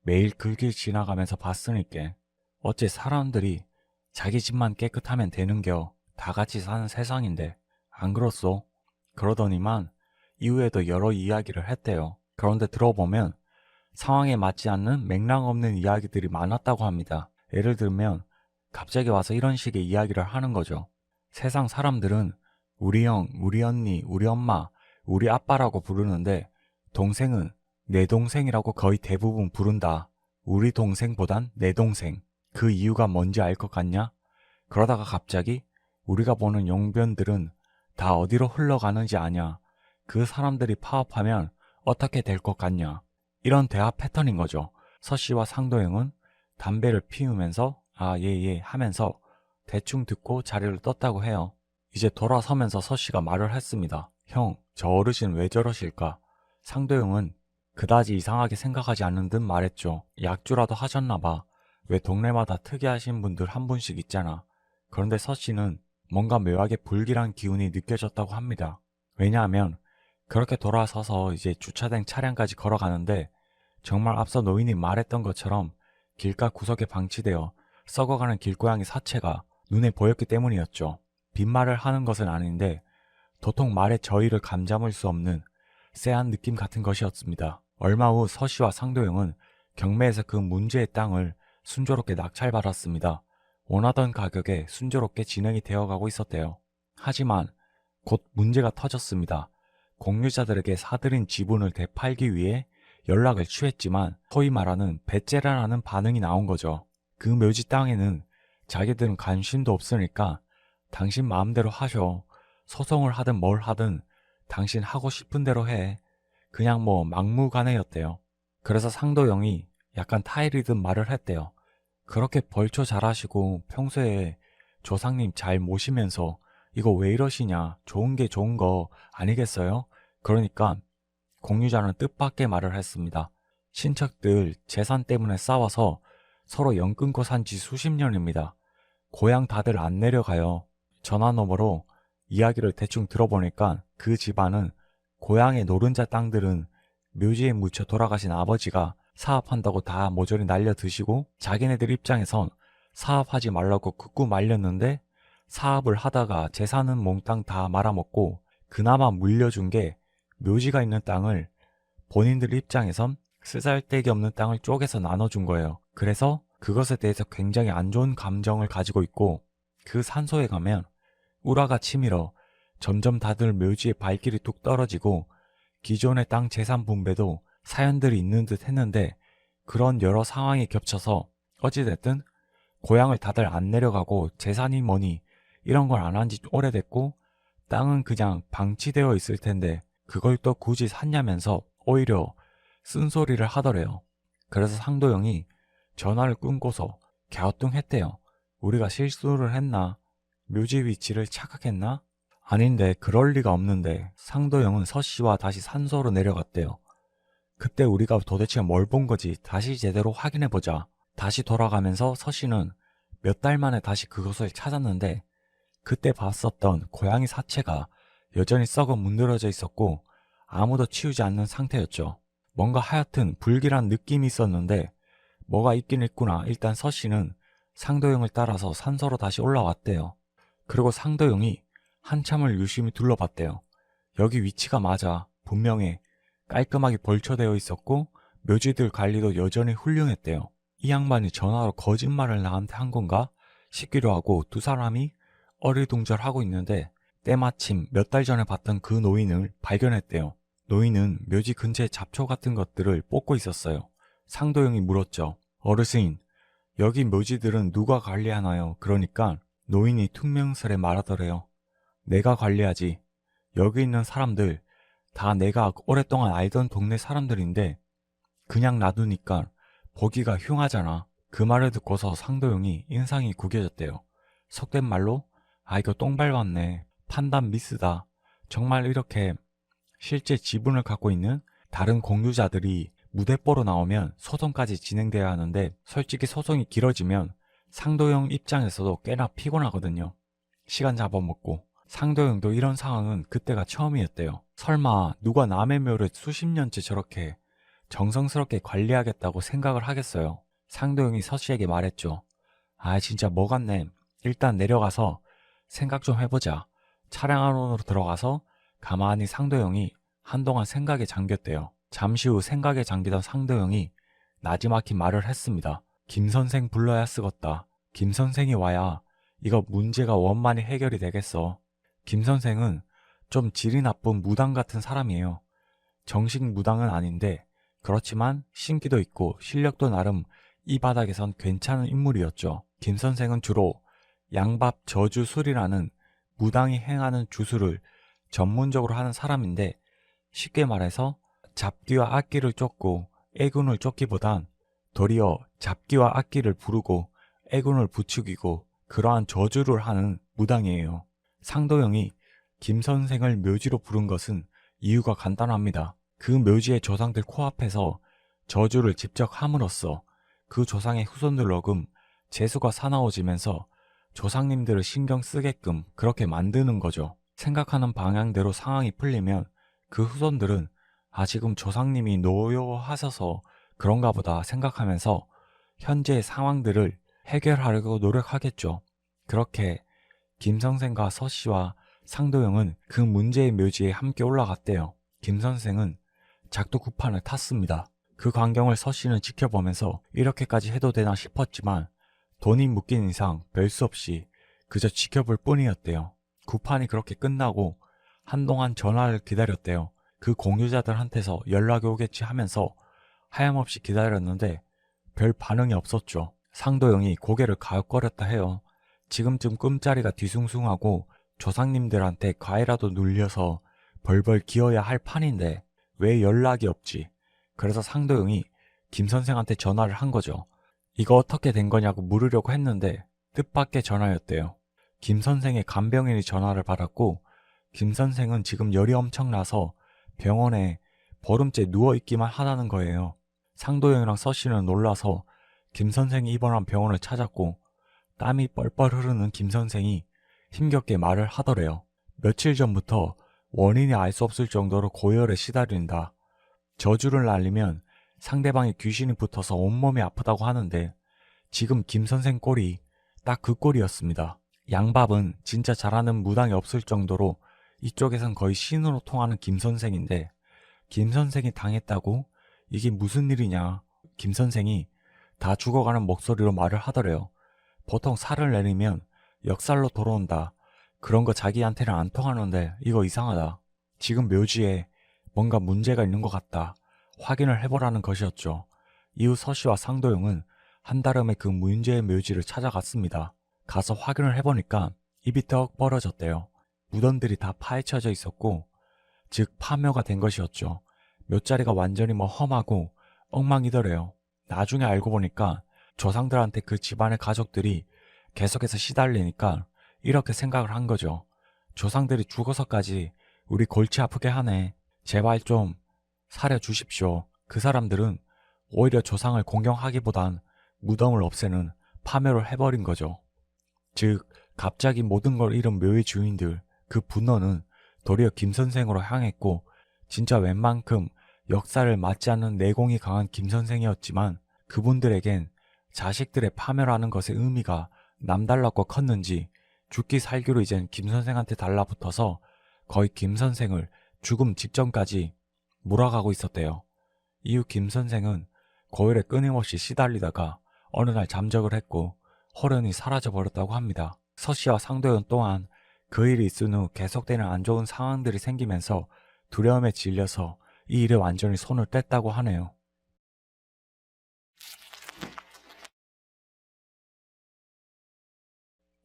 매일 그 길 지나가면서 봤으니께. 어째 사람들이 자기 집만 깨끗하면 되는겨. 다 같이 사는 세상인데 안 그렇소? 그러더니만 이후에도 여러 이야기를 했대요. 그런데 들어보면 상황에 맞지 않는 맥락 없는 이야기들이 많았다고 합니다. 예를 들면 갑자기 와서 이런 식의 이야기를 하는 거죠. 세상 사람들은 우리 형, 우리 언니, 우리 엄마, 우리 아빠라고 부르는데 동생은 내 동생이라고 거의 대부분 부른다. 우리 동생보단 내 동생. 그 이유가 뭔지 알 것 같냐? 그러다가 갑자기 우리가 보는 용변들은 다 어디로 흘러가는지 아냐? 그 사람들이 파업하면 어떻게 될 것 같냐? 이런 대화 패턴인 거죠. 서씨와 상도형은 담배를 피우면서 아, 예 하면서 대충 듣고 자리를 떴다고 해요. 이제 돌아서면서 서씨가 말을 했습니다. 형, 저 어르신 왜 저러실까? 상도형은 그다지 이상하게 생각하지 않는 듯 말했죠. 약주라도 하셨나봐. 왜 동네마다 특이하신 분들 한 분씩 있잖아. 그런데 서씨는 뭔가 묘하게 불길한 기운이 느껴졌다고 합니다. 왜냐하면 그렇게 돌아서서 이제 주차된 차량까지 걸어가는데 정말 앞서 노인이 말했던 것처럼 길가 구석에 방치되어 썩어가는 길고양이 사체가 눈에 보였기 때문이었죠. 빈말을 하는 것은 아닌데 도통 말의 저의를 감잡을 수 없는 쎄한 느낌 같은 것이었습니다. 얼마 후 서씨와 상도형은 경매에서 그 문제의 땅을 순조롭게 낙찰받았습니다. 원하던 가격에 순조롭게 진행이 되어가고 있었대요. 하지만 곧 문제가 터졌습니다. 공유자들에게 사들인 지분을 되팔기 위해 연락을 취했지만 소위 말하는 배째라는 반응이 나온 거죠. 그 묘지 땅에는 자기들은 관심도 없으니까 당신 마음대로 하셔. 소송을 하든 뭘 하든 당신 하고 싶은 대로 해. 그냥 뭐 막무가내였대요. 그래서 상도영이 약간 타일이든 말을 했대요. 그렇게 벌초 잘하시고 평소에 조상님 잘 모시면서 이거 왜 이러시냐. 좋은 게 좋은 거 아니겠어요? 그러니까 공유자는 뜻밖의 말을 했습니다. 친척들 재산 때문에 싸워서 서로 연 끊고 산 지 수십 년입니다. 고향 다들 안 내려가요. 전화 너머로 이야기를 대충 들어보니까 그 집안은 고향의 노른자 땅들은 묘지에 묻혀 돌아가신 아버지가 사업한다고 다 모조리 날려 드시고 자기네들 입장에선 사업하지 말라고 극구 말렸는데 사업을 하다가 재산은 몽땅 다 말아먹고 그나마 물려준 게 묘지가 있는 땅을 본인들 입장에선 쓰잘데기 없는 땅을 쪼개서 나눠준 거예요. 그래서 그것에 대해서 굉장히 안 좋은 감정을 가지고 있고 그 산소에 가면 우라가 치밀어 점점 다들 묘지에 발길이 뚝 떨어지고 기존의 땅 재산 분배도 사연들이 있는 듯 했는데 그런 여러 상황이 겹쳐서 어찌됐든 고향을 다들 안 내려가고 재산이 뭐니 이런 걸 안 한 지 오래됐고 땅은 그냥 방치되어 있을 텐데 그걸 또 굳이 샀냐면서 오히려 쓴소리를 하더래요. 그래서 상도영이 전화를 끊고서 갸우뚱했대요. 우리가 실수를 했나? 묘지 위치를 착각했나? 아닌데 그럴 리가 없는데 상도영은 서씨와 다시 산소로 내려갔대요. 그때 우리가 도대체 뭘 본 거지 다시 제대로 확인해보자. 다시 돌아가면서 서씨는 몇 달 만에 다시 그것을 찾았는데 그때 봤었던 고양이 사체가 여전히 썩어 문드러져 있었고 아무도 치우지 않는 상태였죠. 뭔가 하여튼 불길한 느낌이 있었는데 뭐가 있긴 있구나. 일단 서씨는 상도영을 따라서 산소로 다시 올라왔대요. 그리고 상도영이 한참을 유심히 둘러봤대요. 여기 위치가 맞아. 분명해. 깔끔하게 벌초되어 있었고 묘지들 관리도 여전히 훌륭했대요. 이 양반이 전화로 거짓말을 나한테 한 건가 싶기도 하고 두 사람이 어리둥절하고 있는데 때마침 몇 달 전에 봤던 그 노인을 발견했대요. 노인은 묘지 근처에 잡초 같은 것들을 뽑고 있었어요. 상도영이 물었죠. 어르신, 여기 묘지들은 누가 관리하나요? 그러니까 노인이 퉁명스레 말하더래요. 내가 관리하지. 여기 있는 사람들 다 내가 오랫동안 알던 동네 사람들인데 그냥 놔두니까 보기가 흉하잖아. 그 말을 듣고서 상도영이 인상이 구겨졌대요. 속된 말로 아 이거 똥 밟았네. 판단 미스다. 정말 이렇게 실제 지분을 갖고 있는 다른 공유자들이 무대뽀로 나오면 소송까지 진행돼야 하는데 솔직히 소송이 길어지면 상도영 입장에서도 꽤나 피곤하거든요. 시간 잡아먹고. 상도영도 이런 상황은 그때가 처음이었대요. 설마 누가 남의 묘를 수십 년째 저렇게 정성스럽게 관리하겠다고 생각을 하겠어요. 상도영이 서씨에게 말했죠. 아, 진짜 뭐 같네. 일단 내려가서 생각 좀 해보자. 차량 안으로 들어가서 가만히 상도영이 한동안 생각에 잠겼대요. 잠시 후 생각에 잠기던 상도영이 나지막히 말을 했습니다. 김 선생 불러야 쓰겄다. 김 선생이 와야 이거 문제가 원만히 해결이 되겠어. 김 선생은 좀 질이 나쁜 무당 같은 사람이에요. 정식 무당은 아닌데 그렇지만 신기도 있고 실력도 나름 이 바닥에선 괜찮은 인물이었죠. 김 선생은 주로 양밥 저주술이라는 무당이 행하는 주술을 전문적으로 하는 사람인데 쉽게 말해서 잡기와 악기를 쫓고 애군을 쫓기보단 도리어 잡기와 악기를 부르고 애군을 부추기고 그러한 저주를 하는 무당이에요. 상도영이 김 선생을 묘지로 부른 것은 이유가 간단합니다. 그 묘지의 조상들 코앞에서 저주를 직접 함으로써 그 조상의 후손들 로금 재수가 사나워지면서 조상님들을 신경 쓰게끔 그렇게 만드는 거죠. 생각하는 방향대로 상황이 풀리면 그 후손들은 아, 지금 조상님이 노여하셔서 그런가 보다 생각하면서 현재의 상황들을 해결하려고 노력하겠죠. 그렇게 김 선생과 서씨와 상도영은 그 문제의 묘지에 함께 올라갔대요. 김 선생은 작두 구판을 탔습니다. 그 광경을 서씨는 지켜보면서 이렇게까지 해도 되나 싶었지만 돈이 묶인 이상 별 수 없이 그저 지켜볼 뿐이었대요. 구판이 그렇게 끝나고 한동안 전화를 기다렸대요. 그 공유자들한테서 연락이 오겠지 하면서 하염없이 기다렸는데 별 반응이 없었죠. 상도영이 고개를 가웃거렸다 해요. 지금쯤 꿈자리가 뒤숭숭하고 조상님들한테 과외라도 눌려서 벌벌 기어야 할 판인데 왜 연락이 없지? 그래서 상도영이 김 선생한테 전화를 한 거죠. 이거 어떻게 된 거냐고 물으려고 했는데 뜻밖의 전화였대요. 김 선생의 간병인이 전화를 받았고 김 선생은 지금 열이 엄청나서 병원에 보름째 누워있기만 하다는 거예요. 상도영이랑 서씨는 놀라서 김 선생이 입원한 병원을 찾았고 땀이 뻘뻘 흐르는 김 선생이 힘겹게 말을 하더래요. 며칠 전부터 원인이 알 수 없을 정도로 고열에 시달린다. 저주를 날리면 상대방의 귀신이 붙어서 온몸이 아프다고 하는데 지금 김 선생 꼴이 딱 그 꼴이었습니다. 양밥은 진짜 잘하는 무당이 없을 정도로 이쪽에선 거의 신으로 통하는 김 선생인데 김 선생이 당했다고? 이게 무슨 일이냐? 김 선생이 다 죽어가는 목소리로 말을 하더래요. 보통 살을 내리면 역살로 돌아온다. 그런 거 자기한테는 안 통하는데 이거 이상하다. 지금 묘지에 뭔가 문제가 있는 것 같다. 확인을 해보라는 것이었죠. 이후 서씨와 상도영은 한달음에 그 문제의 묘지를 찾아갔습니다. 가서 확인을 해보니까 입이 떡 벌어졌대요. 무덤들이 다 파헤쳐져 있었고 즉 파묘가 된 것이었죠. 묘자리가 완전히 험하고 엉망이더래요. 나중에 알고 보니까 조상들한테 그 집안의 가족들이 계속해서 시달리니까 이렇게 생각을 한 거죠. 조상들이 죽어서까지 우리 골치 아프게 하네. 제발 좀 살려주십시오. 그 사람들은 오히려 조상을 공경하기보단 무덤을 없애는 파묘를 해버린 거죠. 즉 갑자기 모든 걸 잃은 묘의 주인들, 그 분노는 도리어 김 선생으로 향했고 진짜 웬만큼 역사를 맞지 않는 내공이 강한 김 선생이었지만 그분들에겐 자식들의 파멸하는 것의 의미가 남달랐고 컸는지 죽기 살기로 이젠 김 선생한테 달라붙어서 거의 김 선생을 죽음 직전까지 몰아가고 있었대요. 이후 김 선생은 고열에 끊임없이 시달리다가 어느 날 잠적을 했고 홀연히 사라져버렸다고 합니다. 서씨와 상도연 또한 그 일이 있은 후 계속되는 안 좋은 상황들이 생기면서 두려움에 질려서 이 일에 완전히 손을 뗐다고 하네요.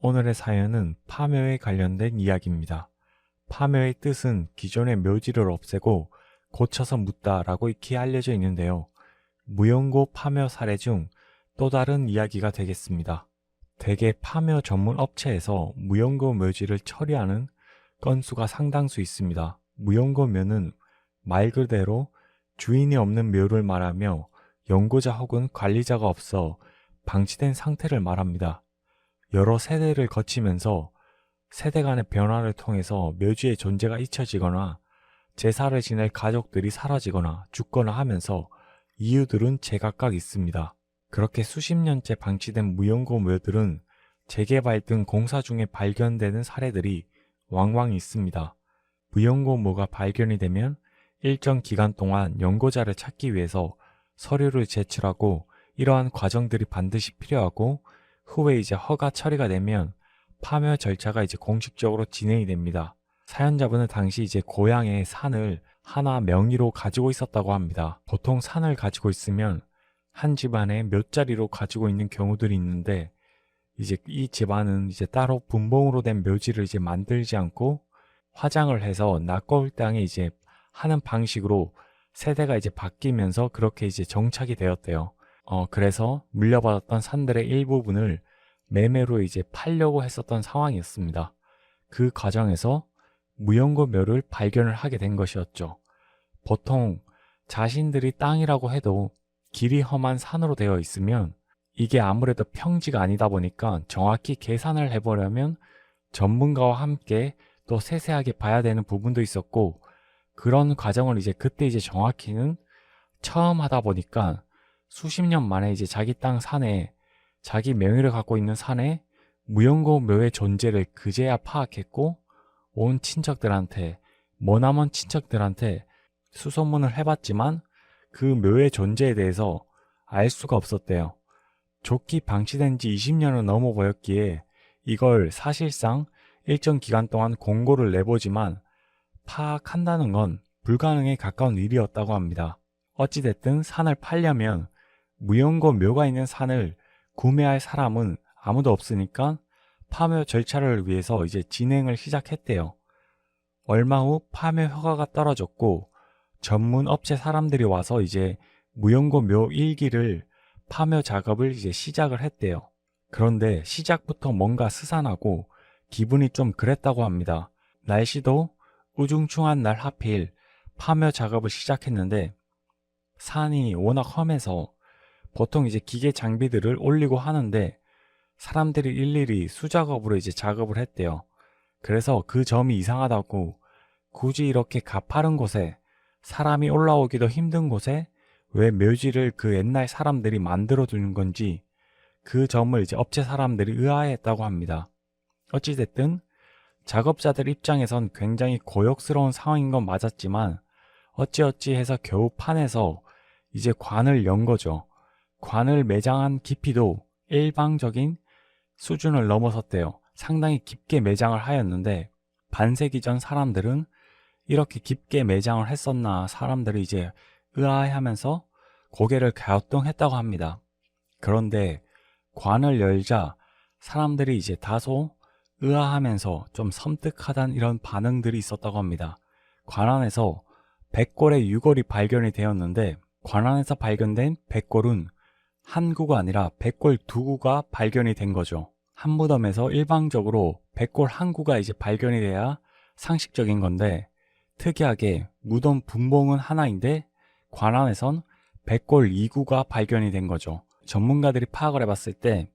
오늘의 사연은 파묘에 관련된 이야기입니다. 파묘의 뜻은 기존의 묘지를 없애고 고쳐서 묻다라고 익히 알려져 있는데요. 무용고 파묘 사례 중 또 다른 이야기가 되겠습니다. 대개 파묘 전문 업체에서 무용고 묘지를 처리하는 건수가 상당수 있습니다. 무용고 묘는 말 그대로 주인이 없는 묘를 말하며 연구자 혹은 관리자가 없어 방치된 상태를 말합니다. 여러 세대를 거치면서 세대 간의 변화를 통해서 묘지의 존재가 잊혀지거나 제사를 지낼 가족들이 사라지거나 죽거나 하면서 이유들은 제각각 있습니다. 그렇게 수십 년째 방치된 무용고 묘들은 재개발 등 공사 중에 발견되는 사례들이 왕왕 있습니다. 무용고 묘가 발견이 되면 일정 기간 동안 연고자를 찾기 위해서 서류를 제출하고 이러한 과정들이 반드시 필요하고 후에 이제 허가 처리가 되면 파묘 절차가 이제 공식적으로 진행이 됩니다. 사연자분은 당시 이제 고향에 산을 하나 명의로 가지고 있었다고 합니다. 보통 산을 가지고 있으면 한 집안에 몇 자리로 가지고 있는 경우들이 있는데 이제 이 집안은 이제 따로 분봉으로 된 묘지를 이제 만들지 않고 화장을 해서 낙거울 땅에 이제 하는 방식으로 세대가 이제 바뀌면서 그렇게 이제 정착이 되었대요. 그래서 물려받았던 산들의 일부분을 매매로 이제 팔려고 했었던 상황이었습니다. 그 과정에서 무용고 묘를 발견을 하게 된 것이었죠. 보통 자신들이 땅이라고 해도 길이 험한 산으로 되어 있으면 이게 아무래도 평지가 아니다 보니까 정확히 계산을 해보려면 전문가와 함께 또 세세하게 봐야 되는 부분도 있었고 그런 과정을 이제 그때 이제 정확히는 처음 하다 보니까 수십 년 만에 이제 자기 땅 산에 자기 명의를 갖고 있는 산에 무용고 묘의 존재를 그제야 파악했고 온 친척들한테 머나먼 친척들한테 수소문을 해봤지만 그 묘의 존재에 대해서 알 수가 없었대요. 좋게 방치된 지 20년을 넘어 보였기에 이걸 사실상 일정 기간 동안 공고를 내보지만 파악한다는 건 불가능에 가까운 일이었다고 합니다. 어찌됐든 산을 팔려면 무용고 묘가 있는 산을 구매할 사람은 아무도 없으니까 파묘 절차를 위해서 이제 진행을 시작했대요. 얼마 후 파묘 허가가 떨어졌고 전문 업체 사람들이 와서 이제 무용고 묘 1기를 파묘 작업을 이제 시작을 했대요. 그런데 시작부터 뭔가 스산하고 기분이 좀 그랬다고 합니다. 날씨도 우중충한 날 하필 파묘 작업을 시작했는데 산이 워낙 험해서 보통 이제 기계 장비들을 올리고 하는데 사람들이 일일이 수작업으로 이제 작업을 했대요. 그래서 그 점이 이상하다고 굳이 이렇게 가파른 곳에 사람이 올라오기도 힘든 곳에 왜 묘지를 그 옛날 사람들이 만들어 두는 건지 그 점을 이제 업체 사람들이 의아해했다고 합니다. 어찌됐든 작업자들 입장에선 굉장히 고역스러운 상황인 건 맞았지만 어찌어찌 해서 겨우 판에서 이제 관을 연 거죠. 관을 매장한 깊이도 일방적인 수준을 넘어섰대요. 상당히 깊게 매장을 하였는데 반세기 전 사람들은 이렇게 깊게 매장을 했었나 사람들이 이제 의아해하면서 고개를 갸우뚱했다고 합니다. 그런데 관을 열자 사람들이 이제 다소 의아하면서 좀 섬뜩하다는 이런 반응들이 있었다고 합니다. 관 안에서 백골의 유골이 발견이 되었는데 관 안에서 발견된 백골은 한 구가 아니라 백골 두 구가 발견이 된 거죠. 한 무덤에서 일방적으로 백골 한 구가 이제 발견이 돼야 상식적인 건데 특이하게 무덤 분봉은 하나인데 관 안에선 백골 2구가 발견이 된 거죠. 전문가들이 파악을 해봤을 때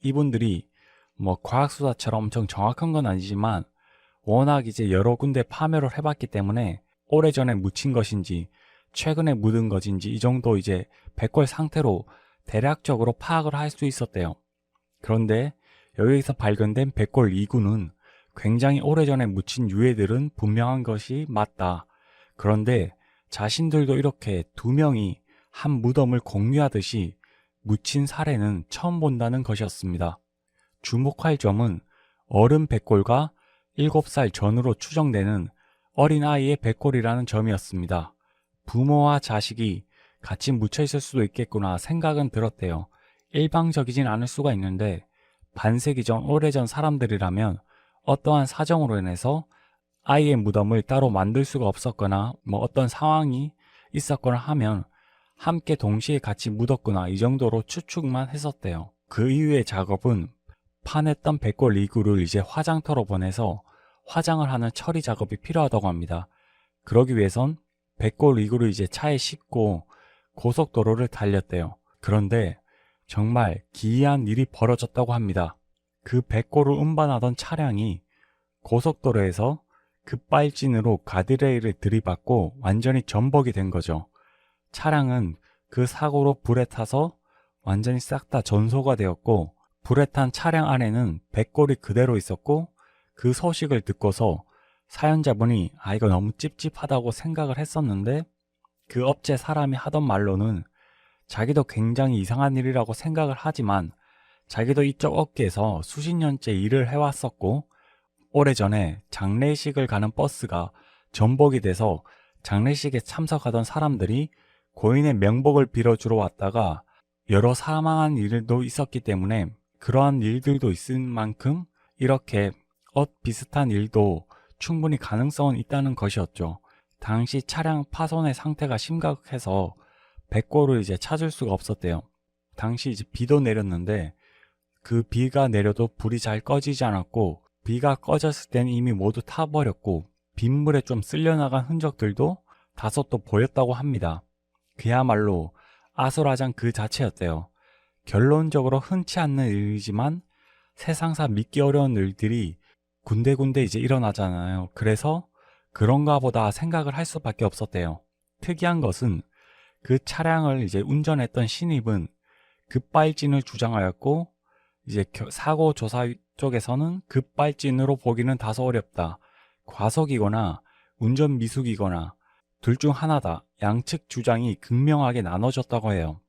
이분들이 뭐 과학수사처럼 엄청 정확한 건 아니지만 워낙 이제 여러 군데 파묘를 해봤기 때문에 오래전에 묻힌 것인지 최근에 묻은 것인지 이 정도 이제 백골 상태로 대략적으로 파악을 할 수 있었대요. 그런데 여기서 발견된 백골 2구는 굉장히 오래전에 묻힌 유해들은 분명한 것이 맞다. 그런데 자신들도 이렇게 두 명이 한 무덤을 공유하듯이 묻힌 사례는 처음 본다는 것이었습니다. 주목할 점은 어른 백골과 7살 전후로 추정되는 어린아이의 백골이라는 점이었습니다. 부모와 자식이 같이 묻혀 있을 수도 있겠구나 생각은 들었대요. 일방적이진 않을 수가 있는데 반세기 전 오래전 사람들이라면 어떠한 사정으로 인해서 아이의 무덤을 따로 만들 수가 없었거나 뭐 어떤 상황이 있었거나 하면 함께 동시에 같이 묻었구나 이 정도로 추측만 했었대요. 그 이후의 작업은 파냈던 백골 이구를 이제 화장터로 보내서 화장을 하는 처리 작업이 필요하다고 합니다. 그러기 위해선 백골 이구를 이제 차에 싣고 고속도로를 달렸대요. 그런데 정말 기이한 일이 벌어졌다고 합니다. 그 백골을 운반하던 차량이 고속도로에서 급발진으로 가드레일을 들이받고 완전히 전복이 된 거죠. 차량은 그 사고로 불에 타서 완전히 싹 다 전소가 되었고, 불에 탄 차량 안에는 백골이 그대로 있었고, 그 소식을 듣고서 사연자분이 이거 너무 찝찝하다고 생각을 했었는데, 그 업체 사람이 하던 말로는 자기도 굉장히 이상한 일이라고 생각을 하지만 자기도 이쪽 업계에서 수십 년째 일을 해왔었고, 오래전에 장례식을 가는 버스가 전복이 돼서 장례식에 참석하던 사람들이 고인의 명복을 빌어주러 왔다가 여러 사망한 일도 있었기 때문에 그러한 일들도 있을 만큼 이렇게 비슷한 일도 충분히 가능성은 있다는 것이었죠. 당시 차량 파손의 상태가 심각해서 백골을 이제 찾을 수가 없었대요. 당시 이제 비도 내렸는데 그 비가 내려도 불이 잘 꺼지지 않았고, 비가 꺼졌을 때는 이미 모두 타버렸고 빗물에 좀 쓸려나간 흔적들도 다소 또 보였다고 합니다. 그야말로 아수라장 그 자체였대요. 결론적으로 흔치 않는 일이지만 세상사 믿기 어려운 일들이 군데군데 이제 일어나잖아요. 그래서 그런가 보다 생각을 할 수밖에 없었대요. 특이한 것은 그 차량을 이제 운전했던 신입은 급발진을 주장하였고, 이제 사고 조사 쪽에서는 급발진으로 보기는 다소 어렵다, 과속이거나 운전 미숙이거나 둘 중 하나다, 양측 주장이 극명하게 나눠졌다고 해요.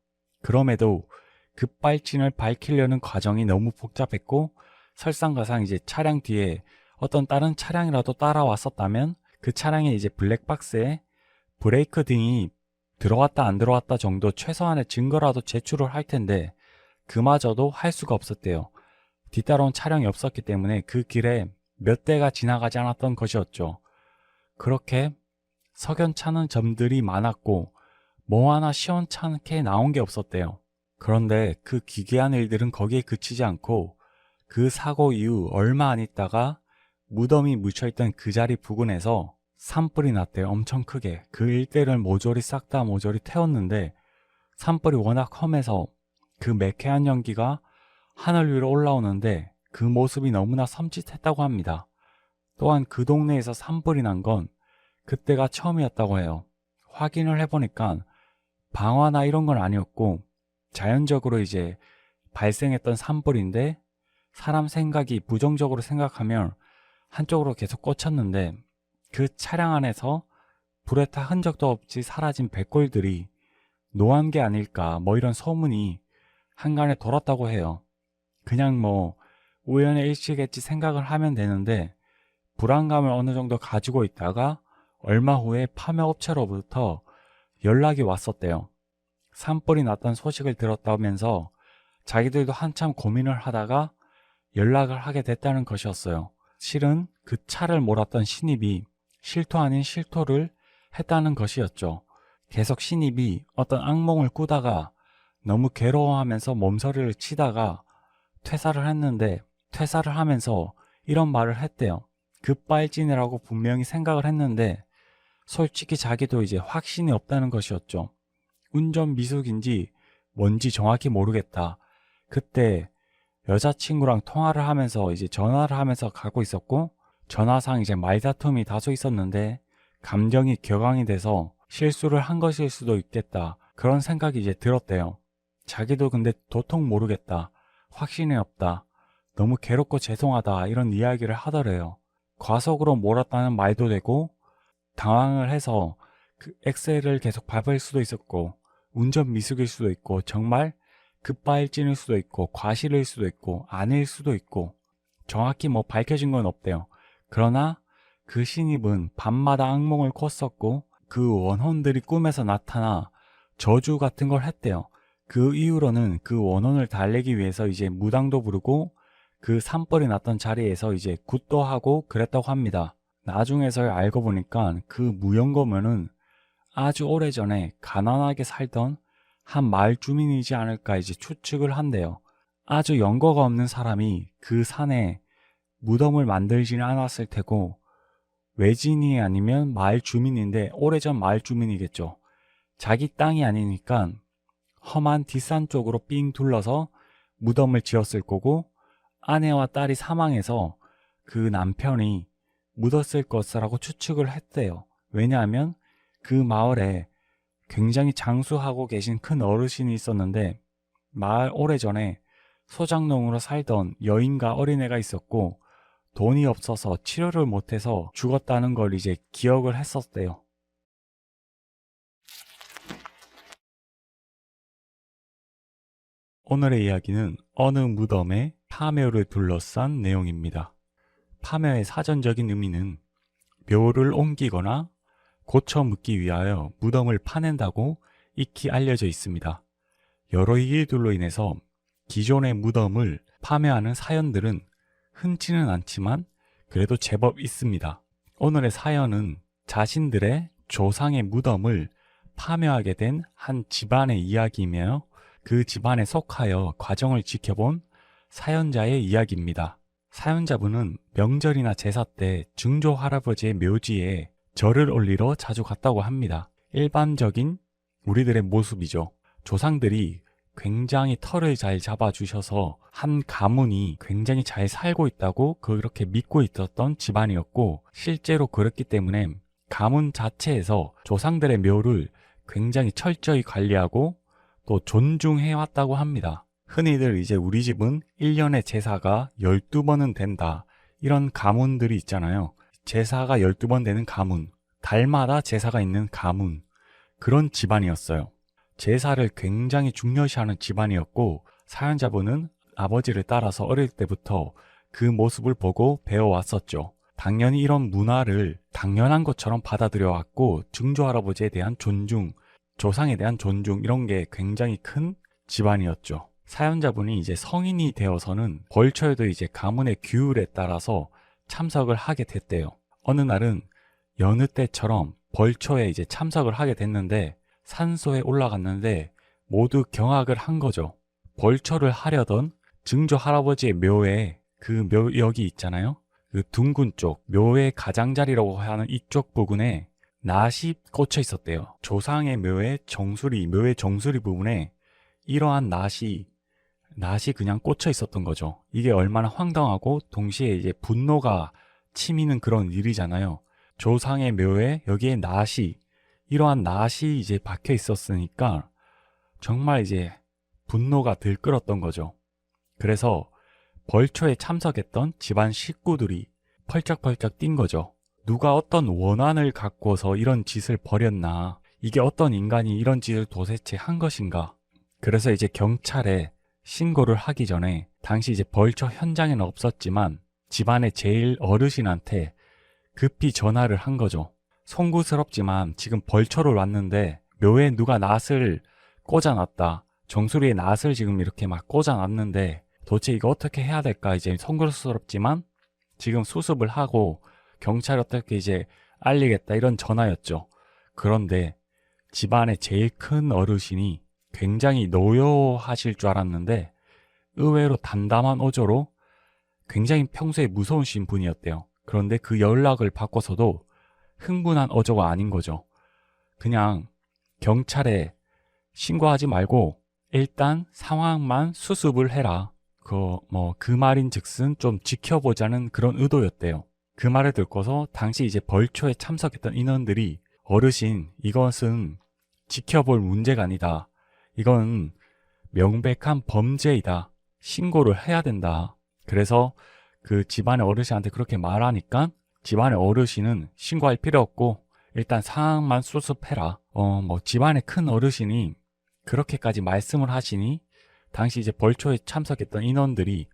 그럼에도 급발진을 밝히려는 과정이 너무 복잡했고, 설상가상 이제 차량 뒤에 어떤 다른 차량이라도 따라왔었다면 그 차량의 이제 블랙박스에 브레이크 등이 들어왔다 안 들어왔다 정도 최소한의 증거라도 제출을 할 텐데 그마저도 할 수가 없었대요. 뒤따라온 차량이 없었기 때문에 그 길에 몇 대가 지나가지 않았던 것이었죠. 그렇게 석연찮은 점들이 많았고 뭐 하나 시원찮게 나온 게 없었대요. 그런데 그 기괴한 일들은 거기에 그치지 않고 그 사고 이후 얼마 안 있다가 무덤이 묻혀있던 그 자리 부근에서 산불이 났대요. 엄청 크게. 그 일대를 모조리 싹 다 모조리 태웠는데 산불이 워낙 험해서 그 매캐한 연기가 하늘 위로 올라오는데 그 모습이 너무나 섬찟했다고 합니다. 또한 그 동네에서 산불이 난 건 그때가 처음이었다고 해요. 확인을 해보니까 방화나 이런 건 아니었고 자연적으로 이제 발생했던 산불인데, 사람 생각이 부정적으로 생각하면 한쪽으로 계속 꽂혔는데 그 차량 안에서 불에 타 흔적도 없이 사라진 백골들이 노한 게 아닐까, 뭐 이런 소문이 한간에 돌았다고 해요. 그냥 뭐 우연의 일치겠지 생각을 하면 되는데 불안감을 어느 정도 가지고 있다가 얼마 후에 파묘업체로부터 연락이 왔었대요. 산불이 났다는 소식을 들었다면서 자기들도 한참 고민을 하다가 연락을 하게 됐다는 것이었어요. 실은 그 차를 몰았던 신입이 실토 아닌 실토를 했다는 것이었죠. 계속 신입이 어떤 악몽을 꾸다가 너무 괴로워하면서 몸서리를 치다가 퇴사를 했는데, 퇴사를 하면서 이런 말을 했대요. 급발진이라고 분명히 생각을 했는데 솔직히 자기도 이제 확신이 없다는 것이었죠. 운전 미숙인지 뭔지 정확히 모르겠다. 그때 여자친구랑 통화를 하면서 이제 전화를 하면서 가고 있었고, 전화상 이제 말다툼이 다소 있었는데 감정이 격앙이 돼서 실수를 한 것일 수도 있겠다, 그런 생각이 이제 들었대요. 자기도 근데 도통 모르겠다, 확신이 없다, 너무 괴롭고 죄송하다, 이런 이야기를 하더래요. 과속으로 몰았다는 말도 되고 당황을 해서 그 엑셀을 계속 밟을 수도 있었고, 운전 미숙일 수도 있고, 정말 급발진일 수도 있고, 과실일 수도 있고, 아닐 수도 있고, 정확히 뭐 밝혀진 건 없대요. 그러나 그 신입은 밤마다 악몽을 꿨었고 그 원혼들이 꿈에서 나타나 저주 같은 걸 했대요. 그 이후로는 그 원혼을 달래기 위해서 이제 무당도 부르고 그 산불이 났던 자리에서 이제 굿도 하고 그랬다고 합니다. 나중에서야 알고 보니까 그 무용검은 아주 오래전에 가난하게 살던 한 마을 주민이지 않을까 이제 추측을 한대요. 아주 연고가 없는 사람이 그 산에 무덤을 만들지는 않았을 테고 외진이 아니면 마을 주민인데 오래전 마을 주민이겠죠. 자기 땅이 아니니까 험한 뒷산 쪽으로 삥 둘러서 무덤을 지었을 거고, 아내와 딸이 사망해서 그 남편이 묻었을 것이라고 추측을 했대요. 왜냐하면 그 마을에 굉장히 장수하고 계신 큰 어르신이 있었는데 마을 오래전에 소장농으로 살던 여인과 어린애가 있었고 돈이 없어서 치료를 못해서 죽었다는 걸 이제 기억을 했었대요. 오늘의 이야기는 어느 무덤의 파묘를 둘러싼 내용입니다. 파묘의 사전적인 의미는 묘를 옮기거나 고쳐 묻기 위하여 무덤을 파낸다고 익히 알려져 있습니다. 여러 이유들로 인해서 기존의 무덤을 파묘하는 사연들은 흔치는 않지만 그래도 제법 있습니다. 오늘의 사연은 자신들의 조상의 무덤을 파묘하게 된 한 집안의 이야기이며 그 집안에 속하여 과정을 지켜본 사연자의 이야기입니다. 사연자분은 명절이나 제사 때 증조 할아버지의 묘지에 절을 올리러 자주 갔다고 합니다. 일반적인 우리들의 모습이죠. 조상들이 굉장히 털을 잘 잡아주셔서 한 가문이 굉장히 잘 살고 있다고 그렇게 믿고 있었던 집안이었고, 실제로 그렇기 때문에 가문 자체에서 조상들의 묘를 굉장히 철저히 관리하고 또 존중해왔다고 합니다. 흔히들 이제 우리 집은 1년에 제사가 12번은 된다, 이런 가문들이 있잖아요. 제사가 12번 되는 가문, 달마다 제사가 있는 가문, 그런 집안이었어요. 제사를 굉장히 중요시하는 집안이었고, 사연자분은 아버지를 따라서 어릴 때부터 그 모습을 보고 배워왔었죠. 당연히 이런 문화를 당연한 것처럼 받아들여왔고, 증조 할아버지에 대한 존중, 조상에 대한 존중, 이런 게 굉장히 큰 집안이었죠. 사연자분이 이제 성인이 되어서는 벌초에도 이제 가문의 규율에 따라서 참석을 하게 됐대요. 어느 날은 여느 때처럼 벌초에 이제 참석을 하게 됐는데 산소에 올라갔는데 모두 경악을 한 거죠. 벌초를 하려던 증조 할아버지의 묘에 그 묘역이 있잖아요. 그 둥근 쪽, 묘의 가장자리라고 하는 이쪽 부분에 낫이 꽂혀 있었대요. 조상의 묘의 정수리 부분에 이러한 낫이 그냥 꽂혀 있었던 거죠. 이게 얼마나 황당하고 동시에 이제 분노가 치미는 그런 일이잖아요. 조상의 묘에 여기에 이러한 낫이 이제 박혀 있었으니까 정말 이제 분노가 들끓었던 거죠. 그래서 벌초에 참석했던 집안 식구들이 펄쩍펄쩍 뛴 거죠. 누가 어떤 원한을 갖고서 이런 짓을 벌였나, 이게 어떤 인간이 이런 짓을 도대체 한 것인가. 그래서 이제 경찰에 신고를 하기 전에 당시 이제 벌초 현장에는 없었지만 집안의 제일 어르신한테 급히 전화를 한 거죠. 송구스럽지만 지금 벌초를 왔는데 묘에 누가 낫을 꽂아놨다, 정수리에 낫을 지금 이렇게 막 꽂아놨는데 도대체 이거 어떻게 해야 될까, 이제 송구스럽지만 지금 수습을 하고 경찰에 어떻게 이제 알리겠다, 이런 전화였죠. 그런데 집안의 제일 큰 어르신이 굉장히 노여하실 줄 알았는데 의외로 담담한 어조로 굉장히 평소에 무서우신 분이었대요. 그런데 그 연락을 받고서도 흥분한 어조가 아닌 거죠. 그냥 경찰에 신고하지 말고 일단 상황만 수습을 해라, 그 말인 즉슨 좀 지켜보자는 그런 의도였대요. 그 말을 듣고서 당시 이제 벌초에 참석했던 인원들이 어르신, 이것은 지켜볼 문제가 아니다, 이건 명백한 범죄이다, 신고를 해야 된다. 그래서 그 집안의 어르신한테 그렇게 말하니까 집안의 어르신은 신고할 필요 없고 일단 상황만 수습해라. 집안의 큰 어르신이 그렇게까지 말씀을 하시니 당시 이제 벌초에 참석했던 인원들이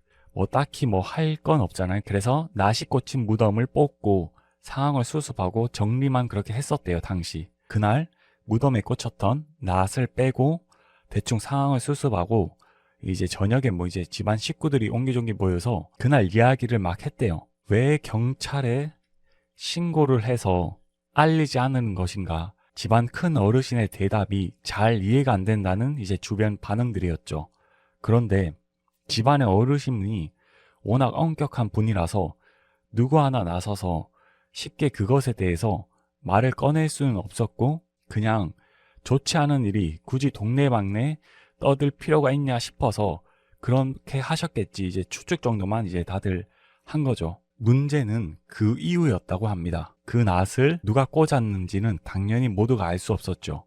딱히 할 건 없잖아요. 그래서 낫이 꽂힌 무덤을 뽑고 상황을 수습하고 정리만 그렇게 했었대요. 당시 그날 무덤에 꽂혔던 낫을 빼고 대충 상황을 수습하고 이제 저녁에 이제 집안 식구들이 옹기종기 모여서 그날 이야기를 막 했대요. 왜 경찰에 신고를 해서 알리지 않는 것인가? 집안 큰 어르신의 대답이 잘 이해가 안 된다는 이제 주변 반응들이었죠. 그런데 집안의 어르신이 워낙 엄격한 분이라서 누구 하나 나서서 쉽게 그것에 대해서 말을 꺼낼 수는 없었고, 그냥 좋지 않은 일이 굳이 동네방네 떠들 필요가 있냐 싶어서 그렇게 하셨겠지, 이제 추측 정도만 이제 다들 한 거죠. 문제는 그 이후였다고 합니다. 그 낫을 누가 꽂았는지는 당연히 모두가 알 수 없었죠.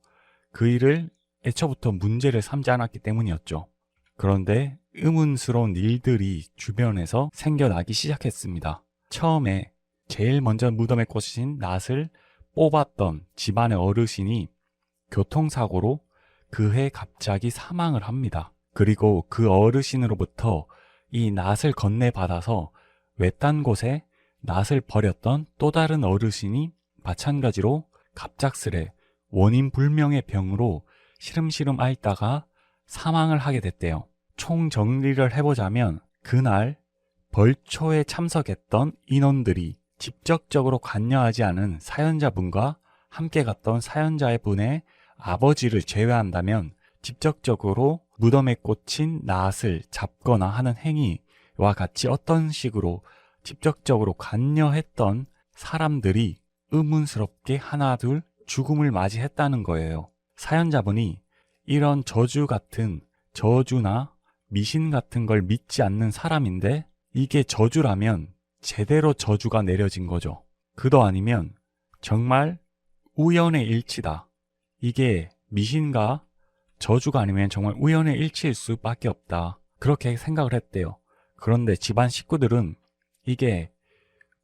그 일을 애초부터 문제를 삼지 않았기 때문이었죠. 그런데 의문스러운 일들이 주변에서 생겨나기 시작했습니다. 처음에 제일 먼저 무덤에 꽂힌 낫을 뽑았던 집안의 어르신이 교통사고로 그해 갑자기 사망을 합니다. 그리고 그 어르신으로부터 이 낫을 건네받아서 외딴 곳에 낫을 버렸던 또 다른 어르신이 마찬가지로 갑작스레 원인 불명의 병으로 시름시름 앓다가 사망을 하게 됐대요. 총 정리를 해보자면 그날 벌초에 참석했던 인원들이 직접적으로 관여하지 않은 사연자분과 함께 갔던 사연자의 분의 아버지를 제외한다면 직접적으로 무덤에 꽂힌 낫을 잡거나 하는 행위와 같이 어떤 식으로 직접적으로 관여했던 사람들이 의문스럽게 하나둘 죽음을 맞이했다는 거예요. 사연자분이 이런 저주나 미신 같은 걸 믿지 않는 사람인데 이게 저주라면 제대로 저주가 내려진 거죠. 그도 아니면 정말 우연의 일치다. 이게 미신과 저주가 아니면 정말 우연의 일치일 수밖에 없다. 그렇게 생각을 했대요. 그런데 집안 식구들은 이게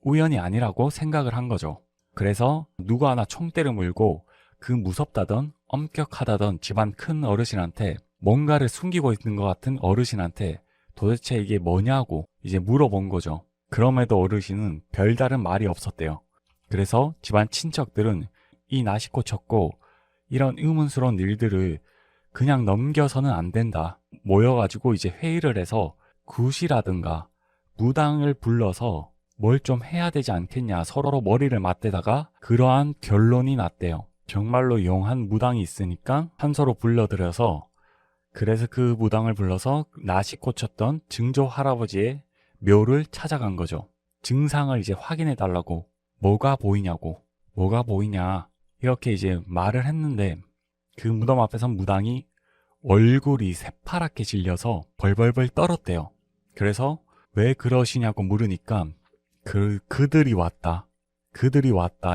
우연이 아니라고 생각을 한 거죠. 그래서 누구 하나 총대를 물고 그 무섭다던 엄격하다던 집안 큰 어르신한테 뭔가를 숨기고 있는 것 같은 어르신한테 도대체 이게 뭐냐고 이제 물어본 거죠. 그럼에도 어르신은 별다른 말이 없었대요. 그래서 집안 친척들은 이 낫이 꽂혔고 이런 의문스러운 일들을 그냥 넘겨서는 안 된다. 모여가지고 이제 회의를 해서 굿이라든가 무당을 불러서 뭘 좀 해야 되지 않겠냐 서로 머리를 맞대다가 그러한 결론이 났대요. 정말로 용한 무당이 있으니까 한서로 불러들여서 그래서 그 무당을 불러서 낫이 꽂혔던 증조 할아버지의 묘를 찾아간 거죠. 증상을 이제 확인해 달라고 뭐가 보이냐 이렇게 이제 말을 했는데 그 무덤 앞에서 무당이 얼굴이 새파랗게 질려서 벌벌벌 떨었대요. 그래서 왜 그러시냐고 물으니까 그들이 왔다.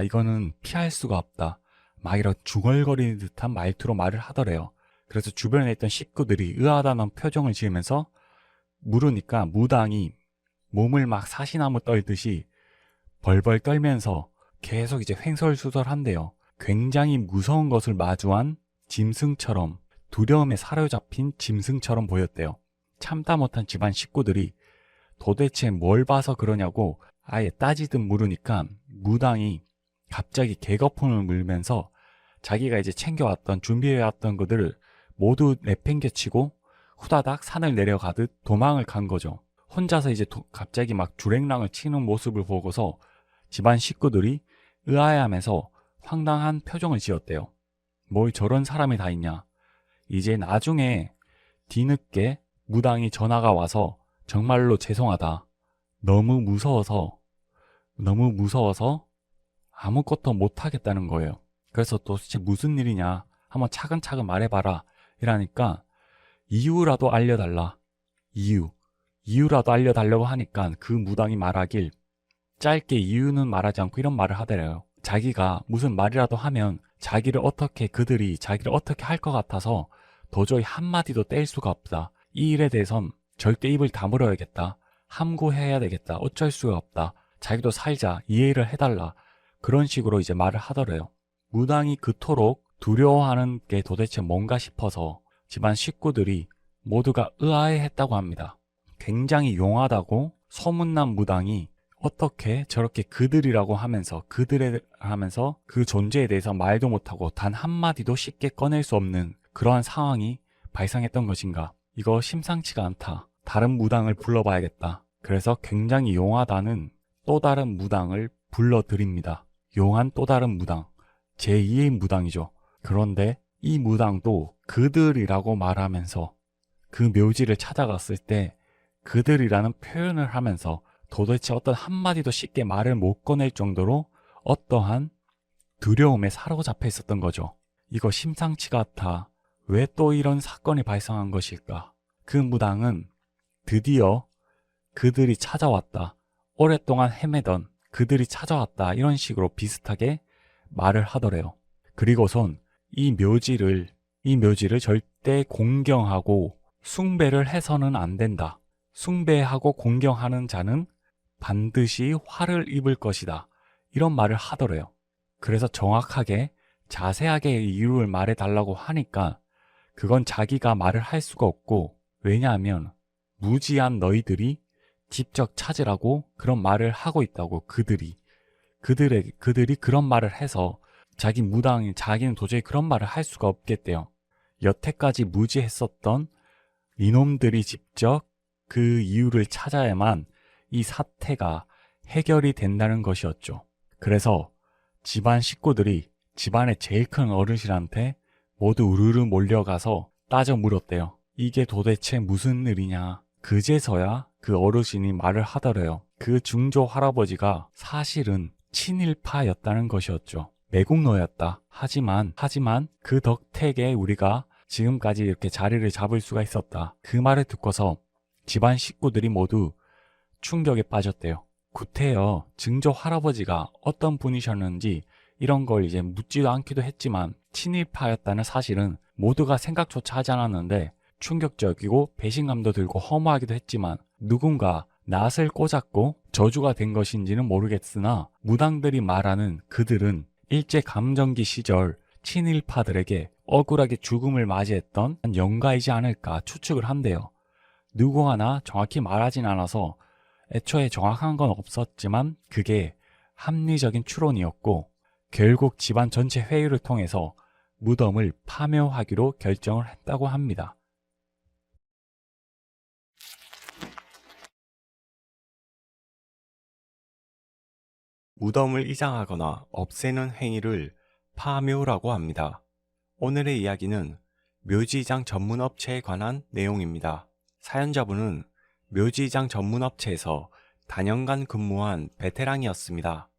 이거는 피할 수가 없다. 막 이런 중얼거리는 듯한 말투로 말을 하더래요. 그래서 주변에 있던 식구들이 의아하다는 표정을 지으면서 물으니까 무당이 몸을 막 사시나무 떨듯이 벌벌 떨면서 계속 이제 횡설수설한대요. 굉장히 무서운 것을 마주한 짐승처럼 두려움에 사로잡힌 짐승처럼 보였대요. 참다 못한 집안 식구들이 도대체 뭘 봐서 그러냐고 아예 따지듯 물으니까 무당이 갑자기 개거품을 물면서 자기가 이제 챙겨왔던 준비해왔던 것들을 모두 내팽개치고 후다닥 산을 내려가듯 도망을 간 거죠. 혼자서 이제 갑자기 막 주랭랑을 치는 모습을 보고서 집안 식구들이 의아해하면서 황당한 표정을 지었대요. 뭘 저런 사람이 다 있냐. 이제 나중에 뒤늦게 무당이 전화가 와서 정말로 죄송하다. 너무 무서워서 아무것도 못하겠다는 거예요. 그래서 도대체 무슨 일이냐 한번 차근차근 말해봐라 이러니까 이유라도 알려달라. 이유라도 알려달라고 하니까 그 무당이 말하길 짧게 이유는 말하지 않고 이런 말을 하더래요. 자기가 무슨 말이라도 하면 그들이 자기를 어떻게 할 것 같아서 도저히 한마디도 뗄 수가 없다. 이 일에 대해선 절대 입을 다물어야겠다. 함구해야 되겠다. 어쩔 수가 없다. 자기도 살자. 이해를 해달라. 그런 식으로 이제 말을 하더래요. 무당이 그토록 두려워하는 게 도대체 뭔가 싶어서 집안 식구들이 모두가 의아해했다고 합니다. 굉장히 용하다고 소문난 무당이 어떻게 저렇게 그들이라고 하면서 그 존재에 대해서 말도 못하고 단 한마디도 쉽게 꺼낼 수 없는 그러한 상황이 발생했던 것인가. 이거 심상치가 않다. 다른 무당을 불러봐야겠다. 그래서 굉장히 용하다는 또 다른 무당을 불러드립니다. 용한 또 다른 무당. 제2의 무당이죠. 그런데 이 무당도 그들이라고 말하면서 그 묘지를 찾아갔을 때 그들이라는 표현을 하면서 도대체 어떤 한마디도 쉽게 말을 못 꺼낼 정도로 어떠한 두려움에 사로잡혀 있었던 거죠. 이거 심상치가 않다. 왜 또 이런 사건이 발생한 것일까? 그 무당은 드디어 그들이 찾아왔다. 오랫동안 헤매던 그들이 찾아왔다 이런 식으로 비슷하게 말을 하더래요. 그리고선 이 묘지를 절대 공경하고 숭배를 해서는 안 된다. 숭배하고 공경하는 자는 반드시 화를 입을 것이다. 이런 말을 하더래요. 그래서 정확하게 자세하게 이유를 말해달라고 하니까 그건 자기가 말을 할 수가 없고, 왜냐하면 무지한 너희들이 직접 찾으라고 그런 말을 하고 있다고. 그들이 그런 말을 해서 자기는 도저히 그런 말을 할 수가 없겠대요. 여태까지 무지했었던 이놈들이 직접 그 이유를 찾아야만 이 사태가 해결이 된다는 것이었죠. 그래서 집안 식구들이 집안의 제일 큰 어르신한테 모두 우르르 몰려가서 따져 물었대요. 이게 도대체 무슨 일이냐. 그제서야 그 어르신이 말을 하더래요. 그 중조 할아버지가 사실은 친일파였다는 것이었죠. 매국노였다. 하지만 그 덕택에 우리가 지금까지 이렇게 자리를 잡을 수가 있었다. 그 말을 듣고서 집안 식구들이 모두 충격에 빠졌대요. 구태여 증조 할아버지가 어떤 분이셨는지 이런 걸 이제 묻지도 않기도 했지만 친일파였다는 사실은 모두가 생각조차 하지 않았는데 충격적이고 배신감도 들고 허무하기도 했지만 누군가 낫을 꽂았고 저주가 된 것인지는 모르겠으나 무당들이 말하는 그들은 일제감정기 시절 친일파들에게 억울하게 죽음을 맞이했던 영가이지 않을까 추측을 한대요. 누구 하나 정확히 말하진 않아서 애초에 정확한 건 없었지만 그게 합리적인 추론이었고 결국 집안 전체 회의를 통해서 무덤을 파묘하기로 결정을 했다고 합니다. 무덤을 이장하거나 없애는 행위를 파묘라고 합니다. 오늘의 이야기는 묘지이장 전문업체에 관한 내용입니다. 사연자분은 묘지이장 전문업체에서 다년간 근무한 베테랑이었습니다.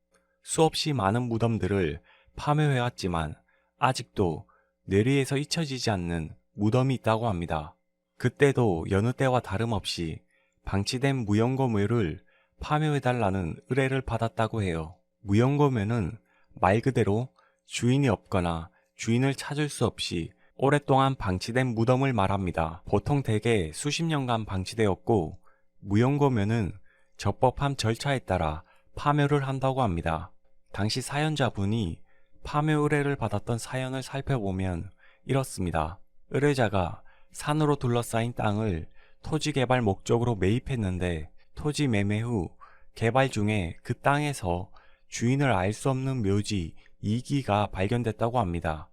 수없이 많은 무덤들을 파묘해왔지만 아직도 뇌리에서 잊혀지지 않는 무덤이 있다고 합니다. 그때도 여느 때와 다름없이 방치된 무용고묘를 파묘해달라는 의뢰를 받았다고 해요. 무용고묘는 말 그대로 주인이 없거나 주인을 찾을 수 없이 오랫동안 방치된 무덤을 말합니다. 보통 대개 수십 년간 방치되었고 무용고묘는 적법한 절차에 따라 파묘를 한다고 합니다. 당시 사연자분이 파묘 의뢰를 받았던 사연을 살펴보면 이렇습니다. 의뢰자가 산으로 둘러싸인 땅을 토지 개발 목적으로 매입했는데 토지 매매 후 개발 중에 그 땅에서 주인을 알 수 없는 묘지 2기가 발견됐다고 합니다.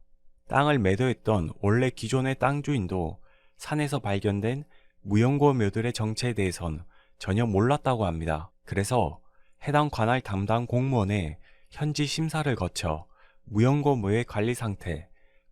땅을 매도했던 원래 기존의 땅 주인도 산에서 발견된 무용고 묘들의 정체에 대해선 전혀 몰랐다고 합니다. 그래서 해당 관할 담당 공무원의 현지 심사를 거쳐 무용고 묘의 관리 상태,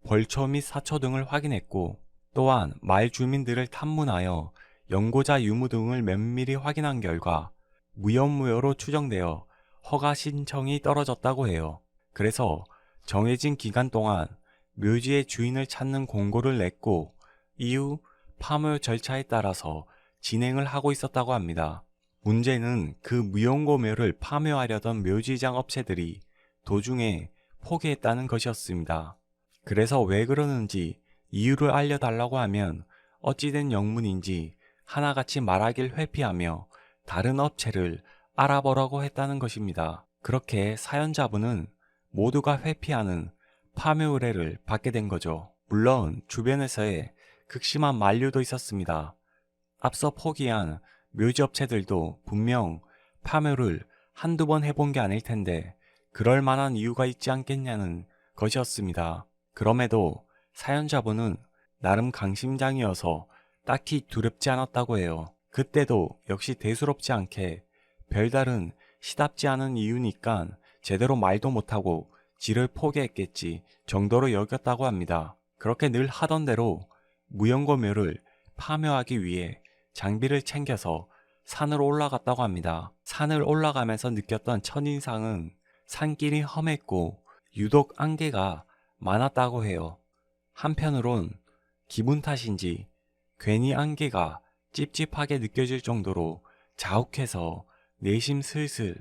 벌초 및 사초 등을 확인했고 또한 마을 주민들을 탐문하여 연고자 유무 등을 면밀히 확인한 결과 무연무효로 추정되어 허가 신청이 떨어졌다고 해요. 그래서 정해진 기간 동안 묘지의 주인을 찾는 공고를 냈고 이후 파묘 절차에 따라서 진행을 하고 있었다고 합니다. 문제는 그 무용고묘를 파묘하려던 묘지장 업체들이 도중에 포기했다는 것이었습니다. 그래서 왜 그러는지 이유를 알려달라고 하면 어찌된 영문인지 하나같이 말하길 회피하며 다른 업체를 알아보라고 했다는 것입니다. 그렇게 사연자분은 모두가 회피하는 파묘 의뢰를 받게 된 거죠. 물론 주변에서의 극심한 만류도 있었습니다. 앞서 포기한 묘지업체들도 분명 파묘를 한두 번 해본 게 아닐 텐데 그럴 만한 이유가 있지 않겠냐는 것이었습니다. 그럼에도 사연자분은 나름 강심장이어서 딱히 두렵지 않았다고 해요. 그때도 역시 대수롭지 않게 별다른 시답지 않은 이유니까 제대로 말도 못하고 지를 포기했겠지 정도로 여겼다고 합니다. 그렇게 늘 하던 대로 무용고묘를 파묘하기 위해 장비를 챙겨서 산으로 올라갔다고 합니다. 산을 올라가면서 느꼈던 첫인상은 산길이 험했고 유독 안개가 많았다고 해요. 한편으론 기분 탓인지 괜히 안개가 찝찝하게 느껴질 정도로 자욱해서 내심 슬슬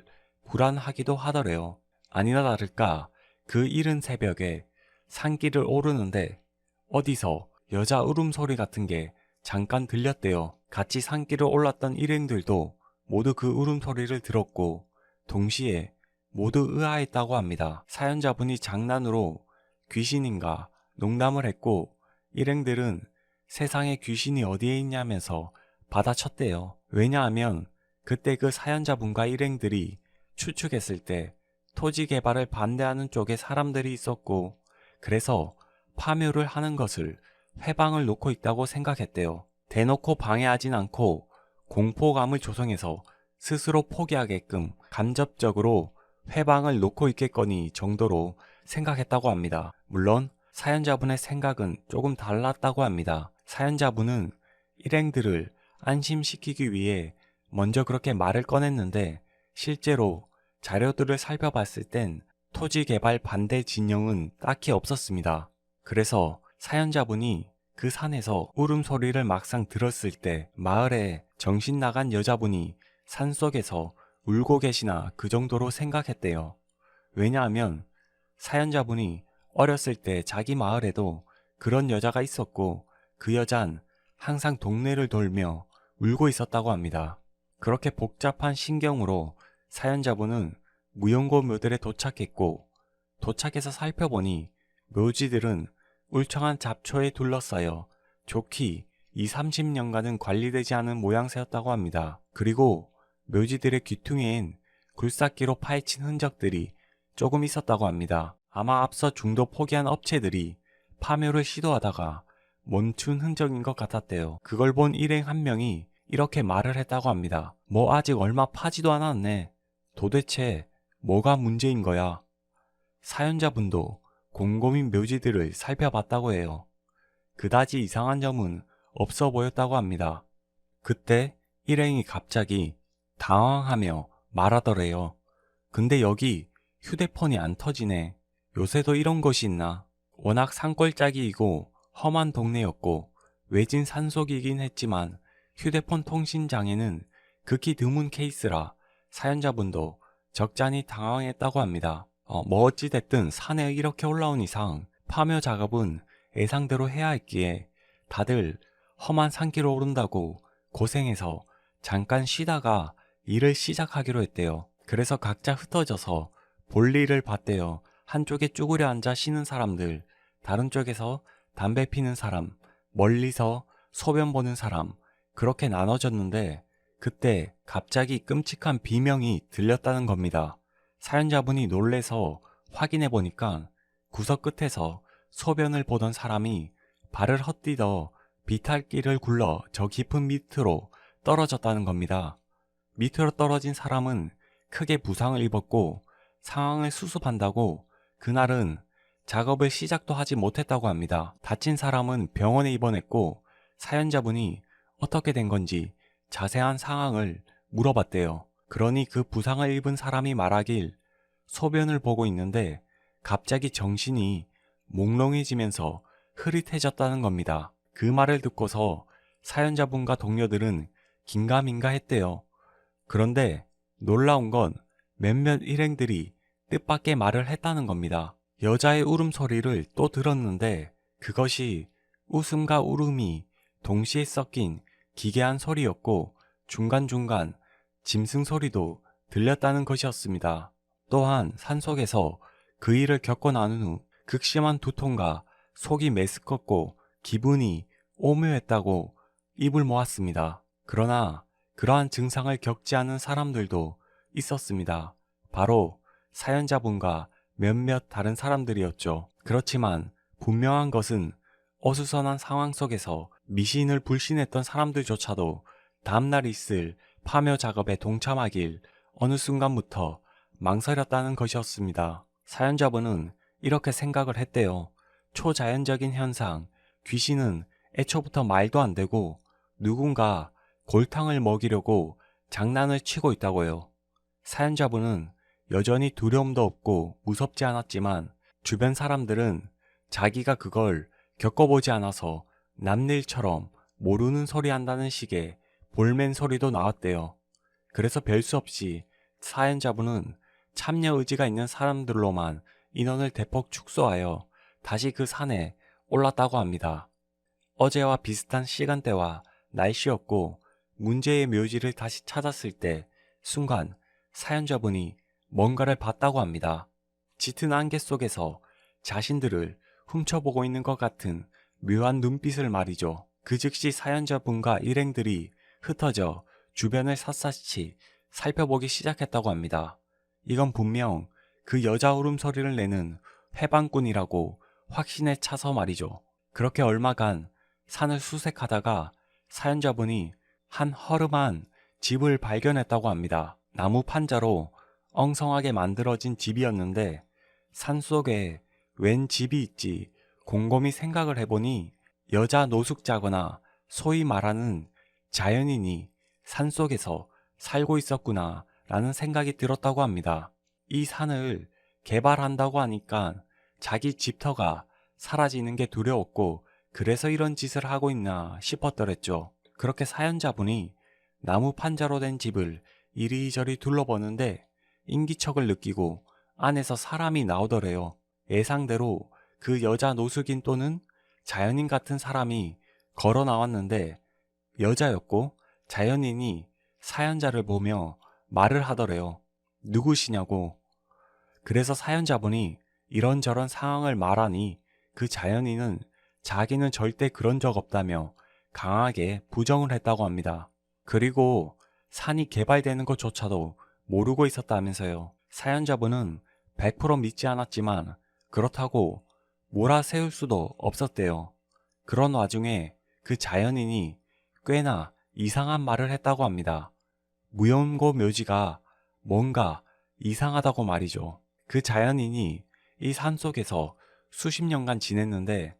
불안하기도 하더래요. 아니나 다를까 그 이른 새벽에 산길을 오르는데 어디서 여자 울음소리 같은 게 잠깐 들렸대요. 같이 산길을 올랐던 일행들도 모두 그 울음소리를 들었고 동시에 모두 의아했다고 합니다. 사연자분이 장난으로 귀신인가 농담을 했고 일행들은 세상에 귀신이 어디에 있냐면서 받아쳤대요. 왜냐하면 그때 그 사연자분과 일행들이 추측했을 때 토지 개발을 반대하는 쪽에 사람들이 있었고 그래서 파묘를 하는 것을 회방을 놓고 있다고 생각했대요. 대놓고 방해하진 않고 공포감을 조성해서 스스로 포기하게끔 간접적으로 회방을 놓고 있겠거니 정도로 생각했다고 합니다. 물론 사연자분의 생각은 조금 달랐다고 합니다. 사연자분은 일행들을 안심시키기 위해 먼저 그렇게 말을 꺼냈는데 실제로 자료들을 살펴봤을 땐 토지 개발 반대 진영은 딱히 없었습니다. 그래서 사연자분이 그 산에서 울음소리를 막상 들었을 때 마을에 정신 나간 여자분이 산속에서 울고 계시나 그 정도로 생각했대요. 왜냐하면 사연자분이 어렸을 때 자기 마을에도 그런 여자가 있었고 그 여잔 항상 동네를 돌며 울고 있었다고 합니다. 그렇게 복잡한 신경으로 사연자분은 무용고 묘들에 도착했고 도착해서 살펴보니 묘지들은 울창한 잡초에 둘러싸여 좋기 20-30년간은 관리되지 않은 모양새였다고 합니다. 그리고 묘지들의 귀퉁이엔 굴삭기로 파헤친 흔적들이 조금 있었다고 합니다. 아마 앞서 중도 포기한 업체들이 파묘를 시도하다가 멈춘 흔적인 것 같았대요. 그걸 본 일행 한 명이 이렇게 말을 했다고 합니다. 뭐 아직 얼마 파지도 않았네. 도대체 뭐가 문제인 거야? 사연자분도 곰곰이 묘지들을 살펴봤다고 해요. 그다지 이상한 점은 없어 보였다고 합니다. 그때 일행이 갑자기 당황하며 말하더래요. 근데 여기 휴대폰이 안 터지네. 요새도 이런 것이 있나? 워낙 산골짜기이고 험한 동네였고 외진 산속이긴 했지만 휴대폰 통신 장애는 극히 드문 케이스라 사연자분도 적잖이 당황했다고 합니다. 뭐 어찌됐든 산에 이렇게 올라온 이상 파묘 작업은 예상대로 해야 했기에 다들 험한 산길을 오른다고 고생해서 잠깐 쉬다가 일을 시작하기로 했대요. 그래서 각자 흩어져서 볼일을 봤대요. 한쪽에 쭈그려 앉아 쉬는 사람들, 다른 쪽에서 담배 피는 사람, 멀리서 소변 보는 사람, 그렇게 나눠졌는데 그때 갑자기 끔찍한 비명이 들렸다는 겁니다. 사연자분이 놀래서 확인해 보니까 구석 끝에서 소변을 보던 사람이 발을 헛디뎌 비탈길을 굴러 저 깊은 밑으로 떨어졌다는 겁니다. 밑으로 떨어진 사람은 크게 부상을 입었고 상황을 수습한다고 그날은 작업을 시작도 하지 못했다고 합니다. 다친 사람은 병원에 입원했고 사연자분이 어떻게 된 건지 자세한 상황을 물어봤대요. 그러니 그 부상을 입은 사람이 말하길 소변을 보고 있는데 갑자기 정신이 몽롱해지면서 흐릿해졌다는 겁니다. 그 말을 듣고서 사연자분과 동료들은 긴가민가 했대요. 그런데 놀라운 건 몇몇 일행들이 뜻밖의 말을 했다는 겁니다. 여자의 울음소리를 또 들었는데 그것이 웃음과 울음이 동시에 섞인 기괴한 소리였고 중간중간 짐승 소리도 들렸다는 것이었습니다. 또한 산속에서 그 일을 겪고 나눈 후 극심한 두통과 속이 메스껍고 기분이 오묘했다고 입을 모았습니다. 그러나 그러한 증상을 겪지 않은 사람들도 있었습니다. 바로 사연자분과 몇몇 다른 사람들이었죠. 그렇지만 분명한 것은 어수선한 상황 속에서 미신을 불신했던 사람들조차도 다음날 있을 파묘 작업에 동참하길 어느 순간부터 망설였다는 것이었습니다. 사연자분은 이렇게 생각을 했대요. 초자연적인 현상, 귀신은 애초부터 말도 안 되고 누군가 골탕을 먹이려고 장난을 치고 있다고요. 사연자분은 여전히 두려움도 없고 무섭지 않았지만 주변 사람들은 자기가 그걸 겪어보지 않아서 남일처럼 모르는 소리 한다는 식의 볼멘 소리도 나왔대요. 그래서 별 수 없이 사연자분은 참여 의지가 있는 사람들로만 인원을 대폭 축소하여 다시 그 산에 올랐다고 합니다. 어제와 비슷한 시간대와 날씨였고 문제의 묘지를 다시 찾았을 때 순간 사연자분이 뭔가를 봤다고 합니다. 짙은 안개 속에서 자신들을 훔쳐보고 있는 것 같은 묘한 눈빛을 말이죠. 그 즉시 사연자분과 일행들이 흩어져 주변을 샅샅이 살펴보기 시작했다고 합니다. 이건 분명 그 여자 울음소리를 내는 해방꾼이라고 확신에 차서 말이죠. 그렇게 얼마간 산을 수색하다가 사연자분이 한 허름한 집을 발견했다고 합니다. 나무 판자로 엉성하게 만들어진 집이었는데 산속에 웬 집이 있지 곰곰이 생각을 해보니 여자 노숙자거나 소위 말하는 자연인이 산속에서 살고 있었구나 라는 생각이 들었다고 합니다. 이 산을 개발한다고 하니까 자기 집터가 사라지는 게 두려웠고 그래서 이런 짓을 하고 있나 싶었더랬죠. 그렇게 사연자분이 나무 판자로 된 집을 이리저리 둘러보는데 인기척을 느끼고 안에서 사람이 나오더래요. 예상대로 그 여자 노숙인 또는 자연인 같은 사람이 걸어 나왔는데 여자였고 자연인이 사연자를 보며 말을 하더래요. 누구시냐고. 그래서 사연자분이 이런저런 상황을 말하니 그 자연인은 자기는 절대 그런 적 없다며 강하게 부정을 했다고 합니다. 그리고 산이 개발되는 것조차도 모르고 있었다면서요. 사연자분은 100% 믿지 않았지만 그렇다고 몰아세울 수도 없었대요. 그런 와중에 그 자연인이 꽤나 이상한 말을 했다고 합니다. 무연고 묘지가 뭔가 이상하다고 말이죠. 그 자연인이 이 산속에서 수십 년간 지냈는데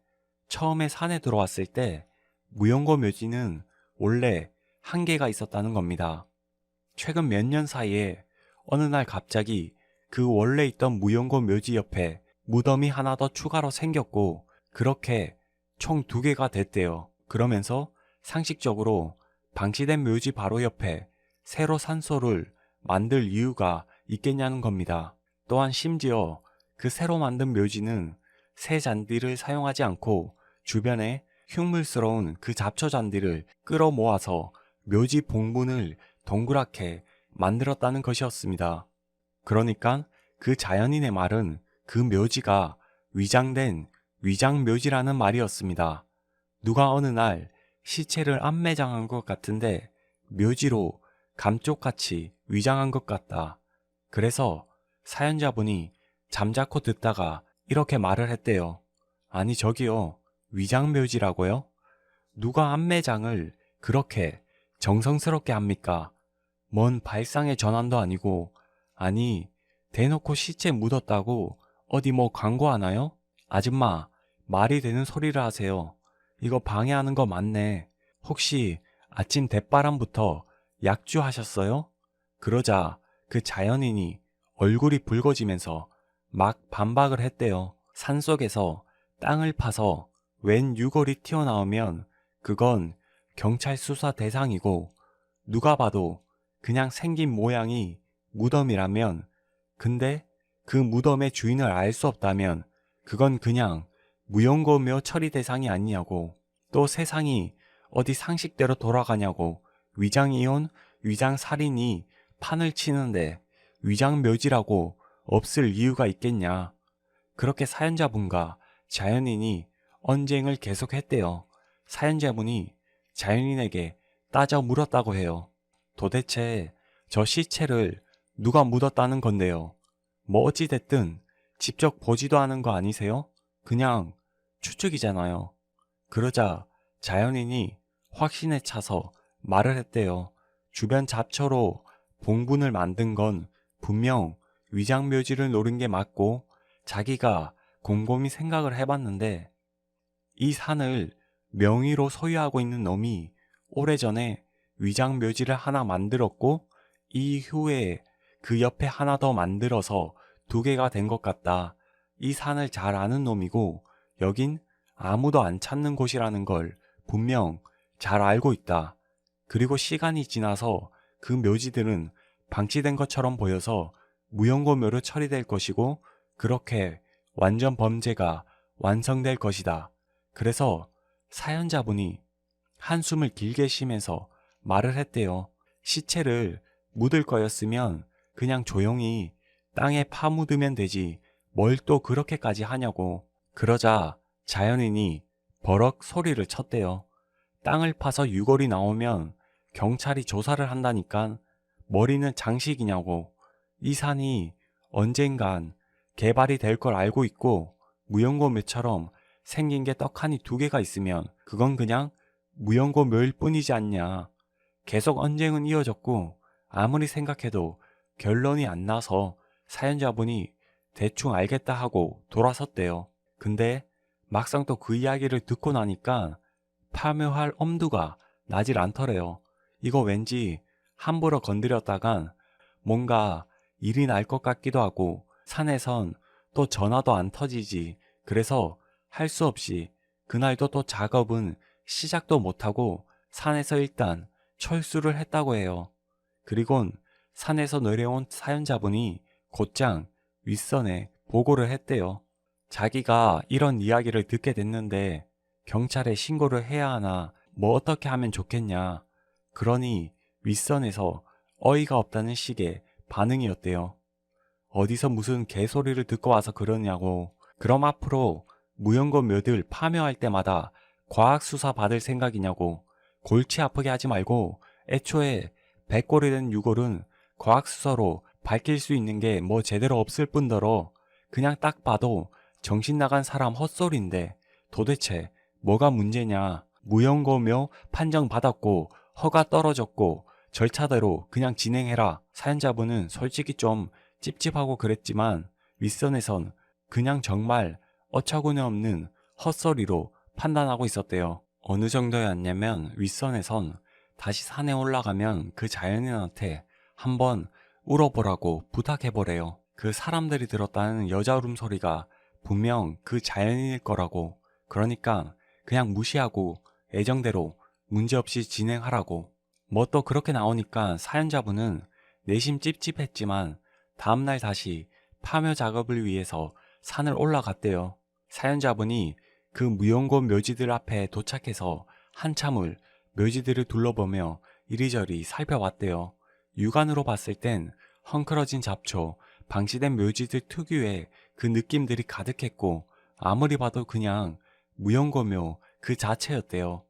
처음에 산에 들어왔을 때 무연고 묘지는 원래 한 개가 있었다는 겁니다. 최근 몇 년 사이에 어느 날 갑자기 그 원래 있던 무연고 묘지 옆에 무덤이 하나 더 추가로 생겼고 그렇게 총 2개가 됐대요. 그러면서 상식적으로 방치된 묘지 바로 옆에 새로 산소를 만들 이유가 있겠냐는 겁니다. 또한 심지어 그 새로 만든 묘지는 새 잔디를 사용하지 않고 주변에 흉물스러운 그 잡초 잔디를 끌어 모아서 묘지 봉분을 동그랗게 만들었다는 것이었습니다. 그러니까 그 자연인의 말은 그 묘지가 위장된 위장묘지라는 말이었습니다. 누가 어느 날 시체를 안매장한 것 같은데 묘지로 감쪽같이 위장한 것 같다. 그래서 사연자분이 잠자코 듣다가 이렇게 말을 했대요. 아니 저기요, 위장묘지라고요? 누가 안매장을 그렇게 정성스럽게 합니까? 뭔 발상의 전환도 아니고, 아니 대놓고 시체 묻었다고 어디 뭐 광고하나요? 아줌마, 말이 되는 소리를 하세요. 이거 방해하는 거 맞네. 혹시 아침 대바람부터 약주하셨어요? 그러자 그 자연인이 얼굴이 붉어지면서 막 반박을 했대요. 산속에서 땅을 파서 웬 유골이 튀어나오면 그건 경찰 수사 대상이고 누가 봐도 그냥 생긴 모양이 무덤이라면 근데 그 무덤의 주인을 알 수 없다면 그건 그냥 무용고묘 처리 대상이 아니냐고. 또 세상이 어디 상식대로 돌아가냐고. 위장이혼, 위장살인이 판을 치는데 위장묘지라고 없을 이유가 있겠냐. 그렇게 사연자분과 자연인이 언쟁을 계속했대요. 사연자분이 자연인에게 따져 물었다고 해요. 도대체 저 시체를 누가 묻었다는 건데요. 뭐 어찌됐든 직접 보지도 않은 거 아니세요? 그냥 추측이잖아요. 그러자 자연인이 확신에 차서 말을 했대요. 주변 잡초로 봉분을 만든 건 분명 위장묘지를 노린 게 맞고 자기가 곰곰이 생각을 해봤는데 이 산을 명의로 소유하고 있는 놈이 오래전에 위장묘지를 하나 만들었고 이후에 그 옆에 하나 더 만들어서 2개가 된 것 같다. 이 산을 잘 아는 놈이고 여긴 아무도 안 찾는 곳이라는 걸 분명 잘 알고 있다. 그리고 시간이 지나서 그 묘지들은 방치된 것처럼 보여서 무용고묘로 처리될 것이고 그렇게 완전 범죄가 완성될 것이다. 그래서 사연자분이 한숨을 길게 쉬면서 말을 했대요. 시체를 묻을 거였으면 그냥 조용히 땅에 파묻으면 되지 뭘 또 그렇게까지 하냐고. 그러자 자연인이 버럭 소리를 쳤대요. 땅을 파서 유골이 나오면 경찰이 조사를 한다니깐 머리는 장식이냐고. 이 산이 언젠간 개발이 될 걸 알고 있고 무용고묘처럼 생긴 게 떡하니 2개가 있으면 그건 그냥 무용고묘일 뿐이지 않냐. 계속 언쟁은 이어졌고 아무리 생각해도 결론이 안 나서 사연자분이 대충 알겠다 하고 돌아섰대요. 근데 막상 또 그 이야기를 듣고 나니까 파묘할 엄두가 나질 않더래요. 이거 왠지 함부로 건드렸다간 뭔가 일이 날 것 같기도 하고 산에선 또 전화도 안 터지지. 그래서 할 수 없이 그날도 또 작업은 시작도 못하고 산에서 일단 철수를 했다고 해요. 그리곤 산에서 내려온 사연자분이 곧장 윗선에 보고를 했대요. 자기가 이런 이야기를 듣게 됐는데 경찰에 신고를 해야 하나 뭐 어떻게 하면 좋겠냐. 그러니 윗선에서 어이가 없다는 식의 반응이었대요. 어디서 무슨 개소리를 듣고 와서 그러냐고. 그럼 앞으로 무용고묘들 파묘할 때마다 과학수사 받을 생각이냐고. 골치 아프게 하지 말고 애초에 백골이 된 유골은 과학수사로 밝힐 수 있는 게 뭐 제대로 없을 뿐더러 그냥 딱 봐도 정신 나간 사람 헛소리인데 도대체 뭐가 문제냐. 무용고묘 판정받았고 허가 떨어졌고 절차대로 그냥 진행해라. 사연자분은 솔직히 좀 찝찝하고 그랬지만 윗선에선 그냥 정말 어처구니 없는 헛소리로 판단하고 있었대요. 어느 정도였냐면 윗선에선 다시 산에 올라가면 그 자연인한테 한번 울어보라고 부탁해보래요. 그 사람들이 들었다는 여자 울음소리가 분명 그 자연인일 거라고. 그러니까 그냥 무시하고 애정대로 문제없이 진행하라고. 뭐 또 그렇게 나오니까 사연자분은 내심 찝찝했지만 다음날 다시 파묘 작업을 위해서 산을 올라갔대요. 사연자분이 그 무용고 묘지들 앞에 도착해서 한참을 묘지들을 둘러보며 이리저리 살펴봤대요. 육안으로 봤을 땐 헝클어진 잡초, 방치된 묘지들 특유의 그 느낌들이 가득했고 아무리 봐도 그냥 무용고묘 그 자체였대요.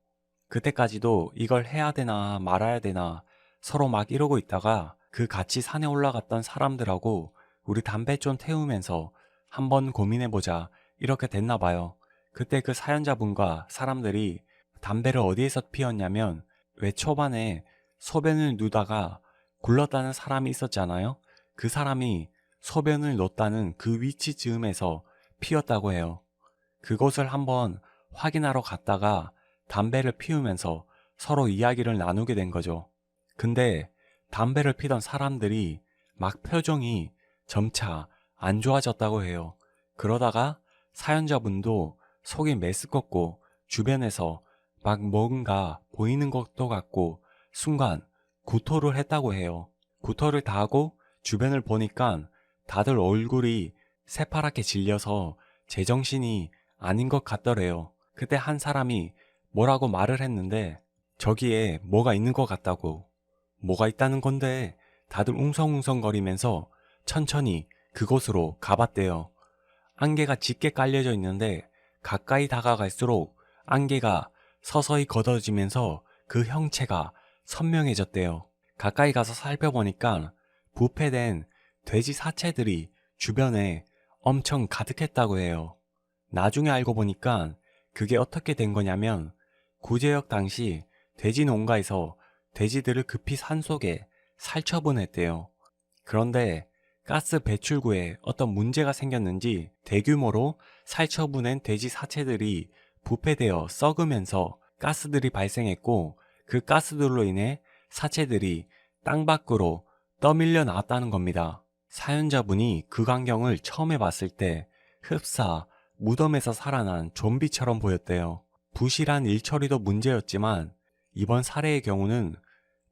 그때까지도 이걸 해야 되나 말아야 되나 서로 막 이러고 있다가 그 같이 산에 올라갔던 사람들하고 우리 담배 좀 태우면서 한번 고민해보자 이렇게 됐나 봐요. 그때 그 사연자분과 사람들이 담배를 어디에서 피웠냐면 왜 초반에 소변을 누다가 굴렀다는 사람이 있었잖아요. 그 사람이 소변을 놓다는 그 위치 즈음에서 피웠다고 해요. 그곳을 한번 확인하러 갔다가 담배를 피우면서 서로 이야기를 나누게 된 거죠. 근데 담배를 피던 사람들이 막 표정이 점차 안 좋아졌다고 해요. 그러다가 사연자분도 속이 메스껍고 주변에서 막 뭔가 보이는 것도 같고 순간 구토를 했다고 해요. 구토를 다 하고 주변을 보니까 다들 얼굴이 새파랗게 질려서 제정신이 아닌 것 같더래요. 그때 한 사람이 뭐라고 말을 했는데 저기에 뭐가 있는 것 같다고. 뭐가 있다는 건데 다들 웅성웅성거리면서 천천히 그곳으로 가봤대요. 안개가 짙게 깔려져 있는데 가까이 다가갈수록 안개가 서서히 걷어지면서 그 형체가 선명해졌대요. 가까이 가서 살펴보니까 부패된 돼지 사체들이 주변에 엄청 가득했다고 해요. 나중에 알고 보니까 그게 어떻게 된 거냐면 구제역 당시 돼지 농가에서 돼지들을 급히 산속에 살처분했대요. 그런데 가스 배출구에 어떤 문제가 생겼는지 대규모로 살처분한 돼지 사체들이 부패되어 썩으면서 가스들이 발생했고 그 가스들로 인해 사체들이 땅 밖으로 떠밀려 나왔다는 겁니다. 사연자분이 그 광경을 처음에 봤을 때 흡사 무덤에서 살아난 좀비처럼 보였대요. 부실한 일처리도 문제였지만 이번 사례의 경우는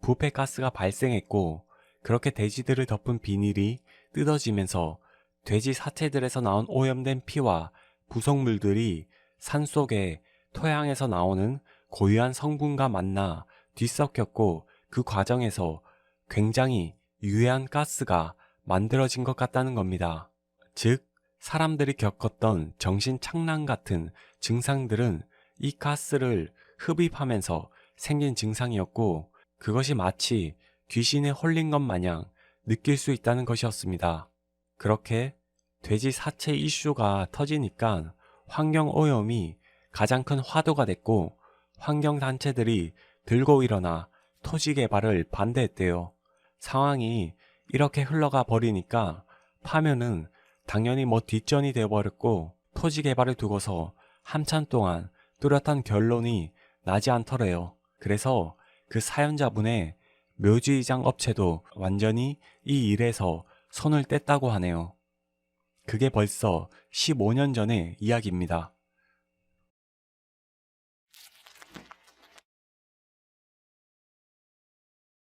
부패가스가 발생했고 그렇게 돼지들을 덮은 비닐이 뜯어지면서 돼지 사체들에서 나온 오염된 피와 부속물들이 산속의 토양에서 나오는 고유한 성분과 만나 뒤섞였고, 그 과정에서 굉장히 유해한 가스가 만들어진 것 같다는 겁니다. 즉, 사람들이 겪었던 정신착란 같은 증상들은 이 가스를 흡입하면서 생긴 증상이었고, 그것이 마치 귀신에 홀린 것 마냥 느낄 수 있다는 것이었습니다. 그렇게 돼지 사체 이슈가 터지니까 환경오염이 가장 큰 화두가 됐고, 환경단체들이 들고 일어나 토지 개발을 반대했대요. 상황이 이렇게 흘러가 버리니까 파면은 당연히 뒷전이 되어버렸고, 토지 개발을 두고서 한참 동안 뚜렷한 결론이 나지 않더래요. 그래서 그 사연자분의 묘지이장 업체도 완전히 이 일에서 손을 뗐다고 하네요. 그게 벌써 15년 전의 이야기입니다.